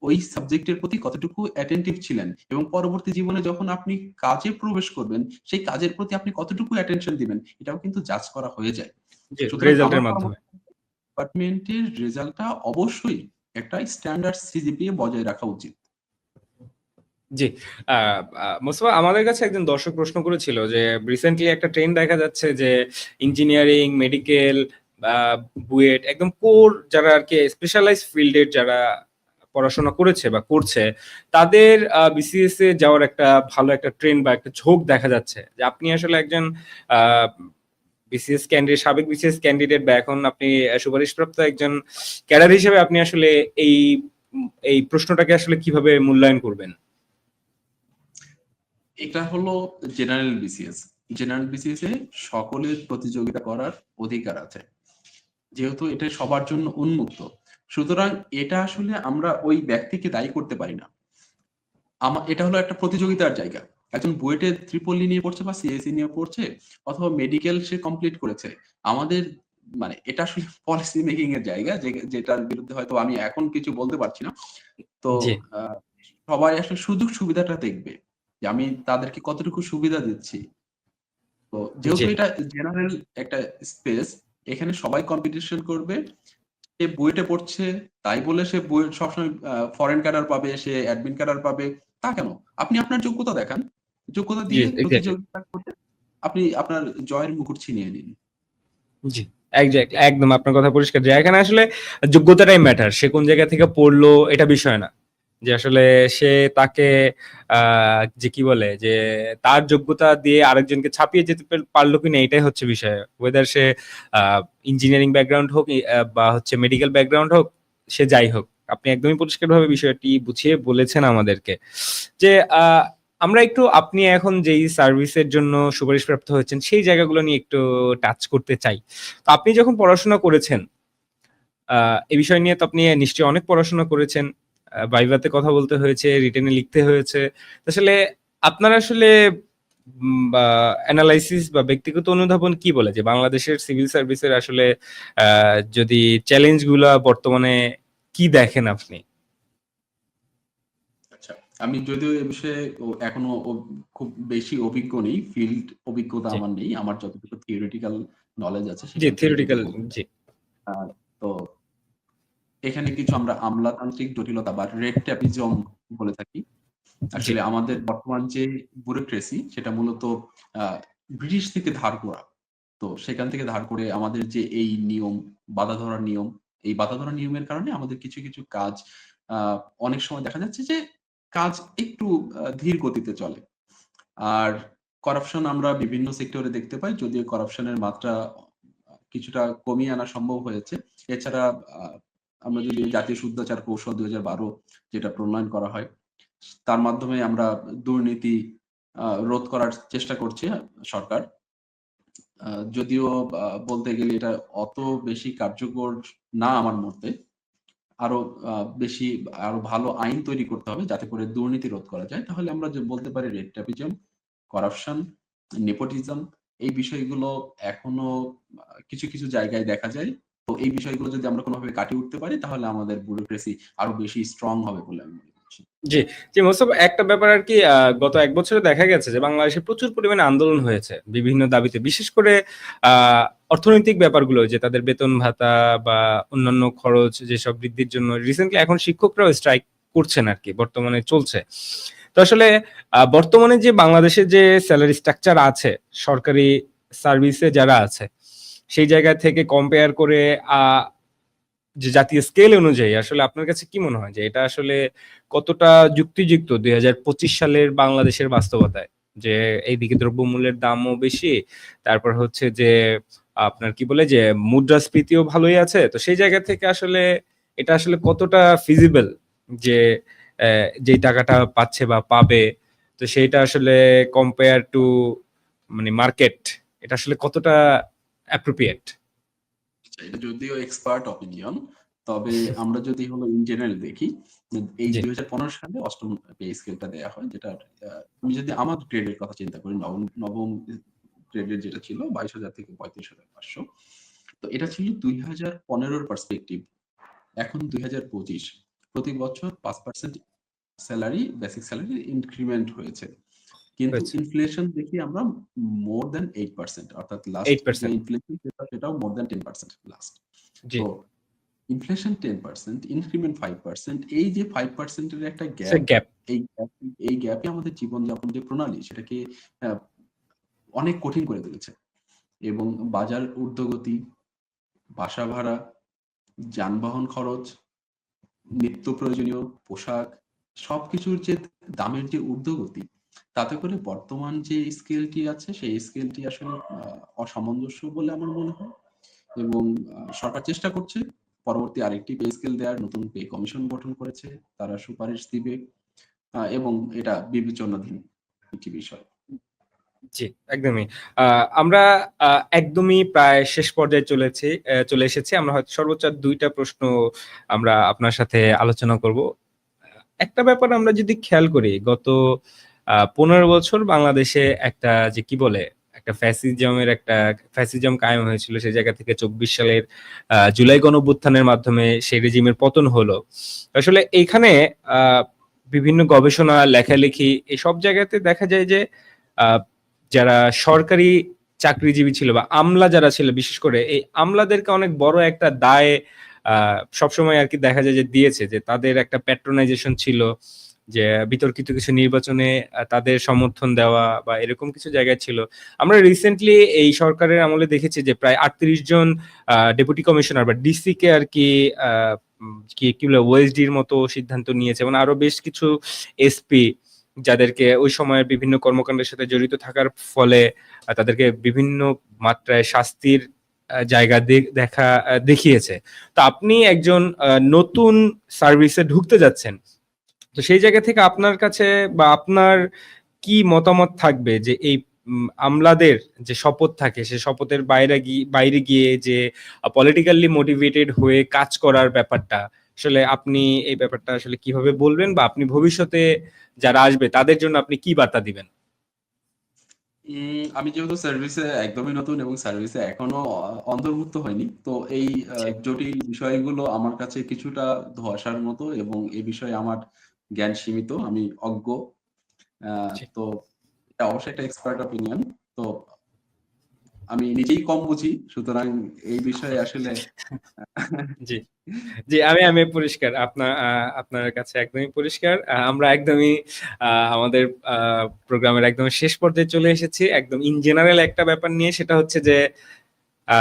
ওই সাবজেক্টের প্রতি কতটুকু অ্যাটেনটিভ ছিলেন এবং পরবর্তী জীবনে যখন আপনি কাজে প্রবেশ করবেন, সেই কাজের প্রতি আপনি কতটুকু অ্যাটেনশন দিবেন, এটাও কিন্তু জাজ করা হয়ে যায়। জি, সুতরাং আমার রেজাল্টের মাধ্যমে। পরামর্শ ডিপার্টমেন্টের রেজাল্টটা অবশ্যই একটা স্ট্যান্ডার্ড সিজিপিএ বজায় রাখা উচিত। জি। আ মোস্তফা, আমাদের কাছে একজন দর্শক প্রশ্ন করেছিল যে রিসেন্টলি একটা ট্রেন্ড দেখা যাচ্ছে যে ইঞ্জিনিয়ারিং, মেডিকেল, আ বুয়েট একদম কোর যারা আরকি স্পেশালাইজড ফিল্ড এর যারা পড়াশোনা করেছে বা করছে, তাদের বিসিএস এ যাওয়ার একটা ভালো একটা ট্রেন্ড বা একটা ঝোঁক দেখা যাচ্ছে। যে আপনি আসলে একজন আ বিসিএস ক্যান্ডিডেট, সাবেক বিসিএস ক্যান্ডিডেট বা এখন আপনি সুপারিশপ্রাপ্ত একজন ক্যাডার হিসেবে আপনি আসলে এই এই প্রশ্নটাকে আসলে কিভাবে মূল্যায়ন করবেন? এটা হলো জেনারেল বিসিএস। জেনারেল বিসিএস এ সকলের প্রতিযোগিতা করার অধিকার আছে। যেহেতু এটা সবার জন্য উন্মুক্ত। সুতরাং এটা আসলে আমরা ওই ব্যক্তিকে দায়ী করতে পারি না। এটা হলো একটা প্রতিযোগিতার জায়গা। একজন বুয়েটে ট্রিপলি নিয়ে পড়ছে বা সিএসই নিয়ে পড়ছে অথবা মেডিকেল সে কমপ্লিট করেছে। আমাদের মানে এটা আসলে পলিসি মেকিং এর জায়গা যেটার বিরুদ্ধে হয়তো আমি এখন কিছু বলতে পারছি না। তো জি, আ সবাই আসলে সুযোগ সুবিধাটা দেখবে। যে আমি তাদেরকে কতটুকু সুবিধা দিচ্ছি। তো জি। যেহেতু এটা জেনারেল একটা স্পেস, এখানে সবাই কম্পিটিশন করবে। সে বুয়েটে পড়ছে, তাই বলে সে বুয়েট সবসময় ফরেন ক্যাডার পাবে, সে অ্যাডমিন ক্যাডার পাবে, তা কেন? আপনি আপনার যোগ্যতা দেখান। যোগ্যতা জি, দিয়ে এক্সাক্টলি। প্রতিযোগিতা করে আপনি আপনার জয়ের মুকুট ছিনিয়ে নিন। জি, এক্সাক্টলি, একদম আপনার কথা পরিষ্কার যে এখানে আসলে যোগ্যতাটাই ম্যাটার। সে কোন জায়গা থেকে পড়লো এটা বিষয় না। যে আসলে সে তাকে আ যে কি বলে যে তার যোগ্যতা দিয়ে আরেকজনকে ছাপিয়ে যেতে পারলো কিনা এটাই হচ্ছে বিষয়। ওয়েদার সে আ ইঞ্জিনিয়ারিং ব্যাকগ্রাউন্ড হোক বা হচ্ছে মেডিকেল ব্যাকগ্রাউন্ড হোক, সে যাই হোক। আপনি একদমই পরিষ্কারভাবে বিষয়টি বুঝিয়ে বলেছেন আমাদেরকে। যে আমরা একটু আপনি এখন যেই সার্ভিসের জন্য সুপারিশপ্রাপ্ত হয়েছেন, সেই জায়গাগুলো নিয়ে একটু টাচ করতে চাই। তো আপনি যখন পড়াশোনা করেছেন, আ এই বিষয় নিয়ে তো আপনি নিশ্চয়ই অনেক পড়াশোনা করেছেন। ভাইভাতে কথা বলতে হয়েছে, রিটেন এ লিখতে হয়েছে। তো আসলে আপনার আসলে বা এনালাইসিস বা ব্যক্তিগত অনুধাবন কি বলে যে বাংলাদেশের সিভিল সার্ভিসের আসলে আ যদি চ্যালেঞ্জ গুলা বর্তমানে কি দেখেন আপনি? আচ্ছা। আমি যদিও এ বিষয়ে এখনো খুব বেশি অভিজ্ঞ নই। ফিল্ড অভিজ্ঞতা জি, আমার নেই। আমার যতটুকু থিওরিটিক্যাল নলেজ আছে জি, সেখান থেকে যদি থিওরিটিক্যাল, বলি। জি, আ তো এখানে কিছু আমরা আমলাতান্ত্রিক জটিলতা বা রেড ট্যাপিজম বলে থাকি। জি, আসলে আমাদের বর্তমান যে ব্যুরোক্রেসি সেটা মূলত আ ব্রিটিশ থেকে ধার করা। তো সেখান থেকে ধার করে আমাদের যে এই নিয়ম, বাঁধা ধরার নিয়ম, এই বাঁধা ধরার নিয়মের কারণে আমাদের কিছু, কিছু কাজ আ অনেক সময় দেখা যাচ্ছে যে কাজ একটু ধীর গতিতে চলে। আর করাপশন আমরা বিভিন্ন সেক্টরে দেখতে পাই। যদিও করাপশনের মাত্রা কিছুটা কমিয়ে আনা সম্ভব হয়েছে। এছাড়া আ আমরা যদি জাতীয় সুদ্ধাচার কৌশল ২০১২ যেটা প্রণয়ন করা হয়, তার মাধ্যমে আমরা দুর্নীতি রোধ করার চেষ্টা করছে সরকার। আ যদিও বলতে গেলে এটা অত বেশি কার্যকর না আমার মতে। আরো আ বেশি আরো ভালো আইন তৈরি করতে হবে যাতে করে দুর্নীতি রোধ করা যায়। তাহলে আমরা যে বলতে পারি রেড ট্যাপিজম, করাপশন, নেপোটিজম এই বিষয়গুলো এখনো কিছু, কিছু জায়গায় দেখা যায়। তো এই বিষয়গুলো যদি আমরা কোনভাবে কাটিয়ে উঠতে পারি তাহলে আমাদের ব্যুরোক্রেসি আরো বেশি স্ট্রং হবে বলে আমি মনে করছি। জি, জি, মোস্তফা, একটা ব্যাপার আরকি গত ১ বছরে দেখা গেছে যে বাংলাদেশে প্রচুর পরিমাণে আন্দোলন হয়েছে বিভিন্ন দাবিতে। বিশেষ করে আ অর্থনৈতিক ব্যাপারগুলো যে তাদের বেতন ভাতা বা অন্যান্য খরচ যেসব বৃদ্ধির জন্য রিসেন্টলি এখন শিক্ষকরাও স্ট্রাইক করছেন আরকি, বর্তমানে চলছে। তো আসলে বর্তমানে যে বাংলাদেশের যে সেলারি স্ট্রাকচার আছে, সরকারি সার্ভিসে যারা আছে, সেই জায়গা থেকে কম্পেয়ার করে আ যে জাতীয় স্কেল অনুযায়ী আসলে আপনার কাছে কি মনে হয় যে এটা আসলে কতটা যুক্তিযুক্ত ২০২৫ সালের বাংলাদেশের বাস্তবতায়? যে এইদিকে দ্রব্যমূল্যের দামও বেশি, তারপর হচ্ছে যে আপনার কি বলে যে মুদ্রাস্ফীতিও ভালোই আছে। তো সেই জায়গা থেকে আসলে এটা আসলে কতটা ফিজিবল যে যেই টাকাটা পাচ্ছে বা পাবে, তো সেইটা আসলে কম্পেয়ার টু মানে মার্কেট, এটা আসলে কতটা অ্যাপ্রোপ্রিয়েট? আচ্ছা, এটা যদিও এক্সপার্ট অপিনিয়ন। তবে আমরা যদি হলো ইন জেনারেল দেখি, এই জি, ২০১৫ সালে ৮ম পে স্কেলটা দেয়া হয়। যেটা আমি যদি আমার গ্রেডের কথা চিন্তা করি, নবম গ্রেডের যেটা ছিল ২২,০০০ থেকে ৩৫,৫০০। তো এটা ছিল ২০১৫ র পার্সপেক্টিভ। এখন ২০২৫ প্রতি বছর ৫% সেলারি, বেসিক সেলারি ইনক্রিমেন্ট হয়েছে। কিন্তু হয়েছে। ইনফ্লেশন দেখি আমরা মোর দ্যান 8% অর্থাৎ লাস্ট যে 8%, ইনফ্লেশন সেটাও মোর দ্যান 10% লাস্ট। জি। তো ইনফ্লেশন 10%, ইনক্রিমেন্ট 5%, এই যে 5% এর একটা সে গ্যাপ, গ্যাপ। এই গ্যাপে আমাদের জীবনযাপন যে প্রণালী সেটাকে অনেক কঠিন করে তুলেছে। এবং বাজার ঊর্ধ্বগতি, বাসা ভাড়া, যানবাহন খরচ, নিত্য প্রয়োজনীয় পোশাক, সবকিছুর যে দামের যে ঊর্ধ্বগতি, তাতে করে বর্তমান যে স্কেলটি আছে সেই স্কেলটি আসলে অসামঞ্জস্য বলে আমার মনে হয়। এবং সরকার চেষ্টা করছে পরবর্তী আরেকটি পে স্কেল দেওয়ার, নতুন পে কমিশন গঠন করেছে, তারা সুপারিশ দিবে এবং এটা বিবেচনাধীন একটি বিষয়। জি, একদমই। আমরা একদমই প্রায় শেষ পর্যায়ে চলে এসেছি। আমরা হয়তো সর্বোচ্চ ২ টা প্রশ্ন আমরা আপনার সাথে আলোচনা করব। একটা ব্যাপার আমরা যদি খেয়াল করি, গত ১৫ বছর বাংলাদেশে একটা যে কি বলে, একটা ফ্যাসিজম কায়েম হয়েছিল। সেই জায়গা থেকে ২৪ সালের জুলাই গণঅভ্যুত্থানের মাধ্যমে সেই রেজিমের পতন হলো। আসলে এইখানে আ বিভিন্ন গবেষণা, লেখালেখি এসব জায়গাতে দেখা যায় যে আ যারা সরকারি চাকরিজীবী ছিল বা আমলা যারা ছিল, বিশেষ করে এই আমলাদেরকে অনেক বড় একটা দায় সবসময় আরকি দেখা যায় যে দিয়েছে, যে তাদের একটা প্যাট্রোনাইজেশন ছিল, যে বিতর্কিত কিছু নির্বাচনে তাদের সমর্থন দেওয়া বা এরকম কিছু জায়গায় ছিল। আমরা রিসেন্টলি এই সরকারের আমলে দেখেছি যে প্রায় ৩৮ জন ডেপুটি কমিশনার বা ডিসি কে আরকি আ কি বলে ওএসডির মতো সিদ্ধান্ত নিয়েছে, এবং আরো বেশ কিছু এসপি যাদেরকে ওই সময়ের বিভিন্ন কর্মকাণ্ডের সাথে জড়িত থাকার ফলে তাদেরকে বিভিন্ন মাত্রায় শাস্তির জায়গা দেখিয়েছে। তো আপনি একজন নতুন সার্ভিসে ঢুকতে যাচ্ছেন। তো সেই জায়গা থেকে আপনার কাছে বা আপনার কি মতামত থাকবে যে এই আমলাদের যে শপথ থাকে, সে শপথের বাইরে গিয়ে যে পলিটিক্যালি মোটিভেটেড হয়ে কাজ করার ব্যাপারটা, আসলে আপনি এই ব্যাপারটা আসলে কিভাবে বলবেন, বা আপনি ভবিষ্যতে যারা আসবে তাদের জন্য আপনি কি বার্তা দিবেন? আমি যেহেতু সার্ভিসে একদমই নতুন এবং সার্ভিসে এখনো অন্তর্ভুক্ত হয়নি, তো এই জি, জটিল বিষয়গুলো আমার কাছে কিছুটা ধোঁয়াশার মতো এবং এ বিষয়ে আমার জ্ঞান সীমিত, আমি অজ্ঞ। জি। তো এটা অবশ্যই একটা এক্সপার্ট অপিনিয়ন। তো আমি নিজেই কম বুঝি, সুতরাং এই বিষয়ে আসলে জি। জি, আমি পরিষ্কার। আপনার কাছে একদমই পরিষ্কার। আমরা একদমই আমাদের আ প্রোগ্রামের একদম শেষ পর্যায়ে চলে এসেছি। একদম ইন জেনারেল একটা ব্যাপার নিয়ে, সেটা হচ্ছে যে আ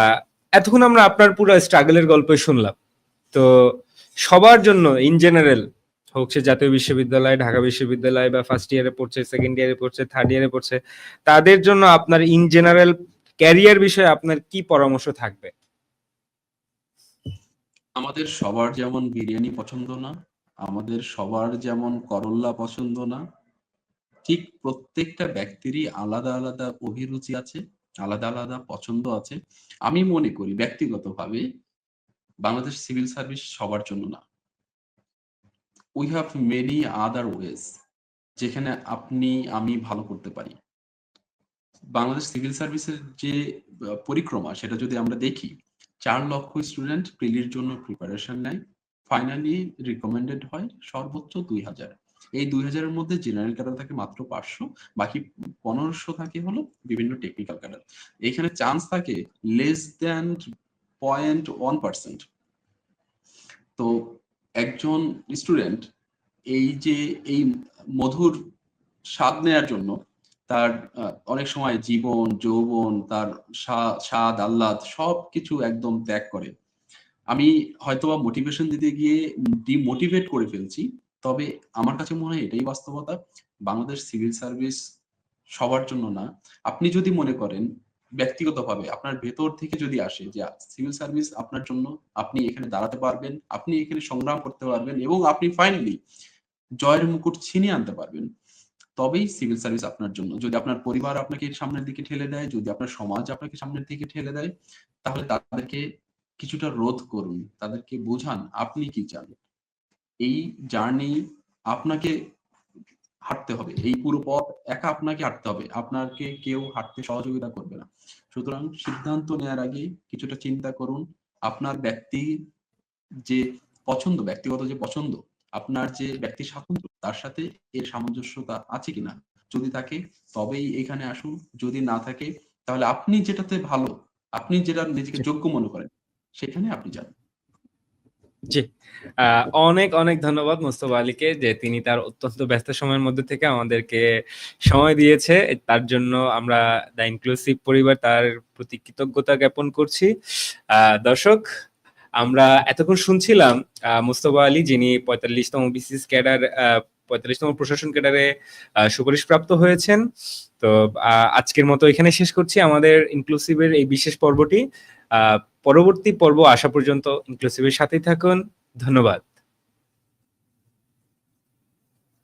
এতক্ষণ আমরা আপনার পুরা স্ট্রাগল এর গল্পই শুনলাম। তো সবার জন্য ইন জেনারেল, হোক সে জাতীয় বিশ্ববিদ্যালয়, ঢাকা বিশ্ববিদ্যালয় বা ফার্স্ট ইয়ারে পড়ছে, সেকেন্ড ইয়ারে পড়ছে, থার্ড ইয়ারে পড়ছে, তাদের জন্য আপনার ইন জেনারেল ক্যারিয়ার বিষয়ে আপনার কি পরামর্শ থাকবে? আমাদের সবার যেমন বিরিয়ানি পছন্দ না, আমাদের সবার যেমন করল্লা পছন্দ না, ঠিক প্রত্যেকটা ব্যক্তিরই আলাদা আলাদা অভিরুচি আছে, আলাদা আলাদা পছন্দ আছে। আমি মনে করি ব্যক্তিগতভাবে বাংলাদেশ সিভিল সার্ভিস সবার জন্য না। We have many other wedge যেখানে আপনি আমি ভালো করতে পারি। বাংলাদেশ সিভিল সার্ভিসের যে পরিক্রমা সেটা যদি আমরা দেখি, ৪ লক্ষ স্টুডেন্ট প্রিলির জন্য প্রিপারেশন নেয়। ফাইনালি রিকমেন্ডেড হয় সর্বোচ্চ ২,০০০। এই ২,০০০ এর মধ্যে জেনারেল ক্যাডার থাকে মাত্র ৫০০, বাকি ১৫০০ থাকে হলো বিভিন্ন টেকনিক্যাল ক্যাডার। এখানে চান্স থাকে লেস দ্যান 0.1%। তো একজন স্টুডেন্ট এই মধুর স্বাদ নেয়ার জন্য তার অনেক সময় জীবন, যৌবন, তার স্বাদ, আহ্লাদ সবকিছু একদম ত্যাগ করে। আমি হয়তোবা মোটিভেশন দিতে গিয়ে ডিমোটিভেট করে ফেলছি। তবে আমার কাছে মনে হয় এটাই বাস্তবতা। বাংলাদেশ সিভিল সার্ভিস সবার জন্য না। আপনি যদি মনে করেন ব্যক্তিগতভাবে আপনার ভেতর থেকে যদি আসে যে সিভিল সার্ভিস আপনার জন্য, আপনি এখানে দাঁড়াতে পারবেন, আপনি এখানে সংগ্রাম করতে পারবেন এবং আপনি ফাইনালি জয়ের মুকুট ছিনিয়ে আনতে পারবেন, তবেই সিভিল সার্ভিস আপনার জন্য। যদি আপনার পরিবার আপনাকে সামনের দিকে ঠেলে দেয়, যদি আপনার সমাজ আপনাকে সামনের দিকে ঠেলে দেয়, তাহলে তাদেরকে কিছুটা রোধ করুন। তাদেরকে বুঝান আপনি কি চান। এই জার্নি আপনাকে হাঁটতে হবে। এই পুরো পথ একা আপনাকে হাঁটতে হবে। আপনাকে কেউ হাঁটতে সহযোগিতা করবে না। সুতরাং সিদ্ধান্ত নেয়ার আগে কিছুটা চিন্তা করুন। আপনার যে ব্যক্তিগত যে পছন্দ, আপনার যে ব্যক্তি স্বাতন্ত্র্য, তার সাথে এর সামঞ্জস্যতা আছে কিনা? যদি থাকে তবেই এখানে আসুন। যদি না থাকে তাহলে আপনি যেটাতে ভালো, আপনি যেটা নিজেকে জি। যোগ্য মনে করেন, সেখানে আপনি যান। জি। অনেক, অনেক ধন্যবাদ মোস্তফা আলীকে যে তিনি তার অত্যন্ত ব্যস্ত সময়ের মধ্যে থেকে আমাদেরকে সময় দিয়েছে। তার জন্য আমরা দ্য ইনক্লুসিভ পরিবার তার প্রতি কৃতজ্ঞতা জ্ঞাপন করছি। দর্শক, আমরা এতক্ষণ শুনছিলাম মোস্তফা আলী, যিনি ৪৫তম বিসিএস ক্যাডার ৪৫তম প্রশাসন ক্যাডারে সুপারিশপ্রাপ্ত হয়েছেন। তো আজকের মতো এখানে শেষ করছি আমাদের ইনক্লুসিভের এই বিশেষ পর্বটি। পরবর্তী পর্ব আসা পর্যন্ত ইনক্লুসিভের সাথেই থাকুন। ধন্যবাদ।